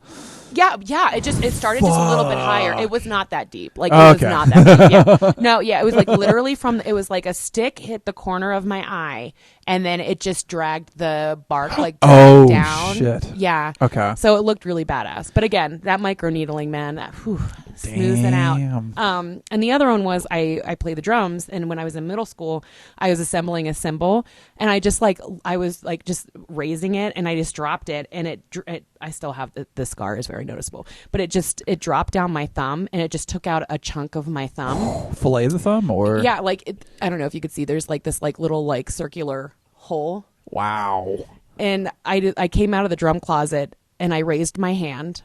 Yeah. It started just a little bit higher. It was not that deep. Like, it was not that deep. Yeah. No, yeah. It was like literally it was like a stick hit the corner of my eye and then it just dragged the bark like Oh, down. shit. Yeah. Okay. So it looked really badass. But again, that microneedling, man, that smooths it out. And the other one was I play the drums, and when I was in middle school, I was assembling a cymbal, and I was just raising it, and I just dropped it, and I still have the scar is very noticeable, but it dropped down my thumb, and it just took out a chunk of my thumb. Fillet the thumb, or yeah, I don't know if you could see. There's like this little circular hole. Wow. And I came out of the drum closet and I raised my hand.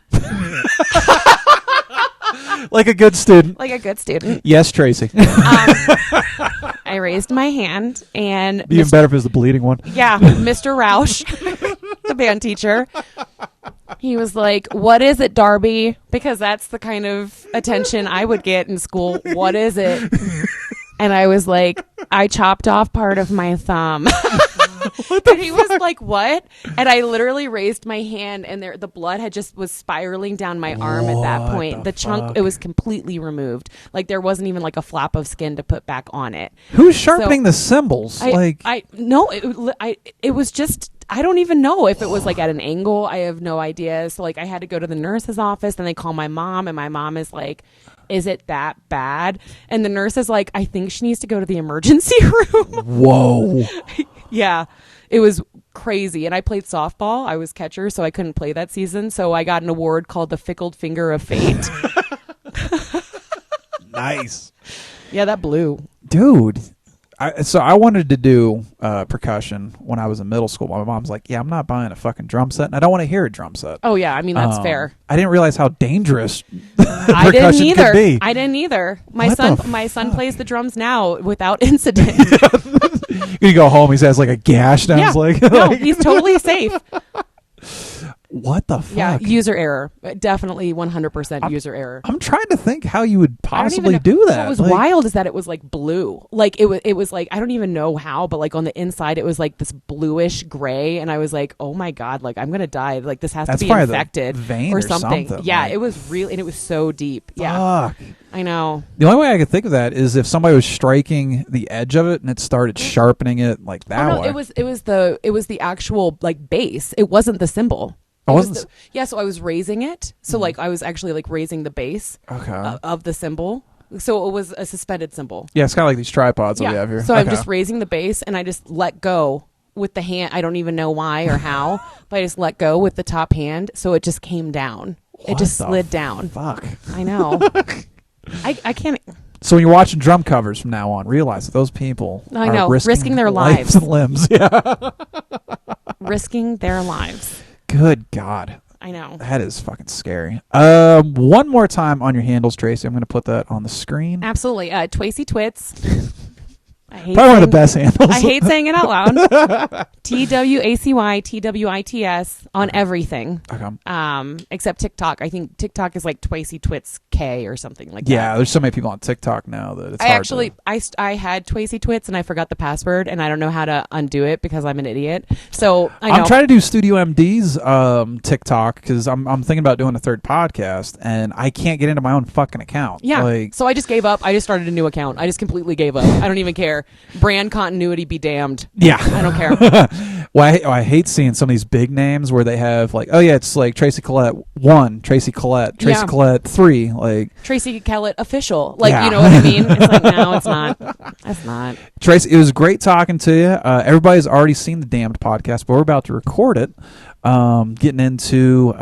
Like a good student. Like a good student. Yes, Tracy. I raised my hand, and Even better if it was the bleeding one. yeah, Mr. Roush, the band teacher, he was like, "What is it, Darby?" Because that's the kind of attention I would get in school. What is it? And I was like, "I chopped off part of my thumb." And he was like, "What?" And I literally raised my hand, and the blood was spiraling down my arm at that point. The chunk, it was completely removed. Like there wasn't even like a flap of skin to put back on it. Who's sharpening the cymbals? It was just, I don't even know if it was like at an angle. I have no idea. So like I had to go to the nurse's office, and they call my mom, and my mom is like, "Is it that bad?" And the nurse is like, "I think she needs to go to the emergency room." Whoa. Yeah, it was crazy. And I played softball. I was catcher, so I couldn't play that season. So I got an award called the Fickled Finger of Fate. Nice. Yeah, that blew. Dude. So I wanted to do percussion when I was in middle school. My mom's like, "Yeah, I'm not buying a fucking drum set, and I don't want to hear a drum set." Oh, yeah. I mean, that's fair. I didn't realize how dangerous I didn't percussion either. could be. I didn't either. My What son plays the drums now without incident. You go home, he has like a gash down his leg. No, he's totally safe. What the fuck? Yeah, user error. Definitely 100% user error. I'm trying to think how you would possibly I don't even do know. that. What was wild is that it was like blue. Like it was like, I don't even know how, but like on the inside it was like this bluish gray, and I was like, "Oh my god, like I'm gonna die. Like this has to be infected the vein or something." Yeah, like. It was real, and it was so deep. Yeah, Fuck. I know. The only way I could think of that is if somebody was striking the edge of it and it started sharpening it like that way. It was the actual like base. It wasn't the cymbal. So I was raising it. So like I was actually like raising the base of the cymbal. So it was a suspended cymbal. Yeah, it's kind of like these tripods that we have here. So I'm just raising the base, and I just let go with the hand. I don't even know why or how, but I just let go with the top hand. So it just came down. It just slid down. Fuck. I know. I can't. So when you're watching drum covers from now on, realize that those people are risking their lives and limbs. Yeah. Risking their lives. Good God. I know. That is fucking scary. One more time on your handles, Tracy. I'm going to put that on the screen. Absolutely. Twacy Twits. Probably one of the best handles. I hate saying it out loud. TWACY TWITS on everything. Okay. Except TikTok. I think TikTok is like Twacy Twits K or something like that. Yeah, there's so many people on TikTok now that it's hard to... I had Twacy Twits and I forgot the password, and I don't know how to undo it because I'm an idiot. So I'm trying to do Studio MD's TikTok because I'm thinking about doing a third podcast, and I can't get into my own fucking account. Yeah. So I just gave up. I just started a new account. I just completely gave up. I don't even care. Brand continuity be damned. Yeah. I don't care. Well, I hate seeing some of these big names where they have like, oh yeah, it's like Tracy Kellett 1, Tracy Kellett, Tracy Kellett 3, like Tracy Kellett official. Like, you know what I mean? It's like, no, it's not. That's not. Tracy, it was great talking to you. Everybody's already seen the Damned podcast, but we're about to record it. Getting into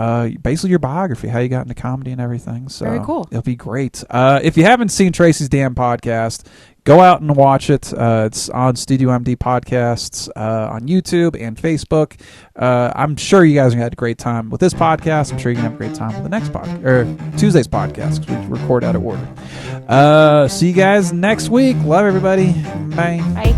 basically your biography, how you got into comedy and everything. So very cool. It'll be great. If you haven't seen Tracy's Damned podcast, go out and watch it. It's on Studio MD Podcasts on YouTube and Facebook. I'm sure you guys had a great time with this podcast. I'm sure you're going to have a great time with the next Tuesday's podcast because we record out of order. See you guys next week. Love everybody. Bye. Bye.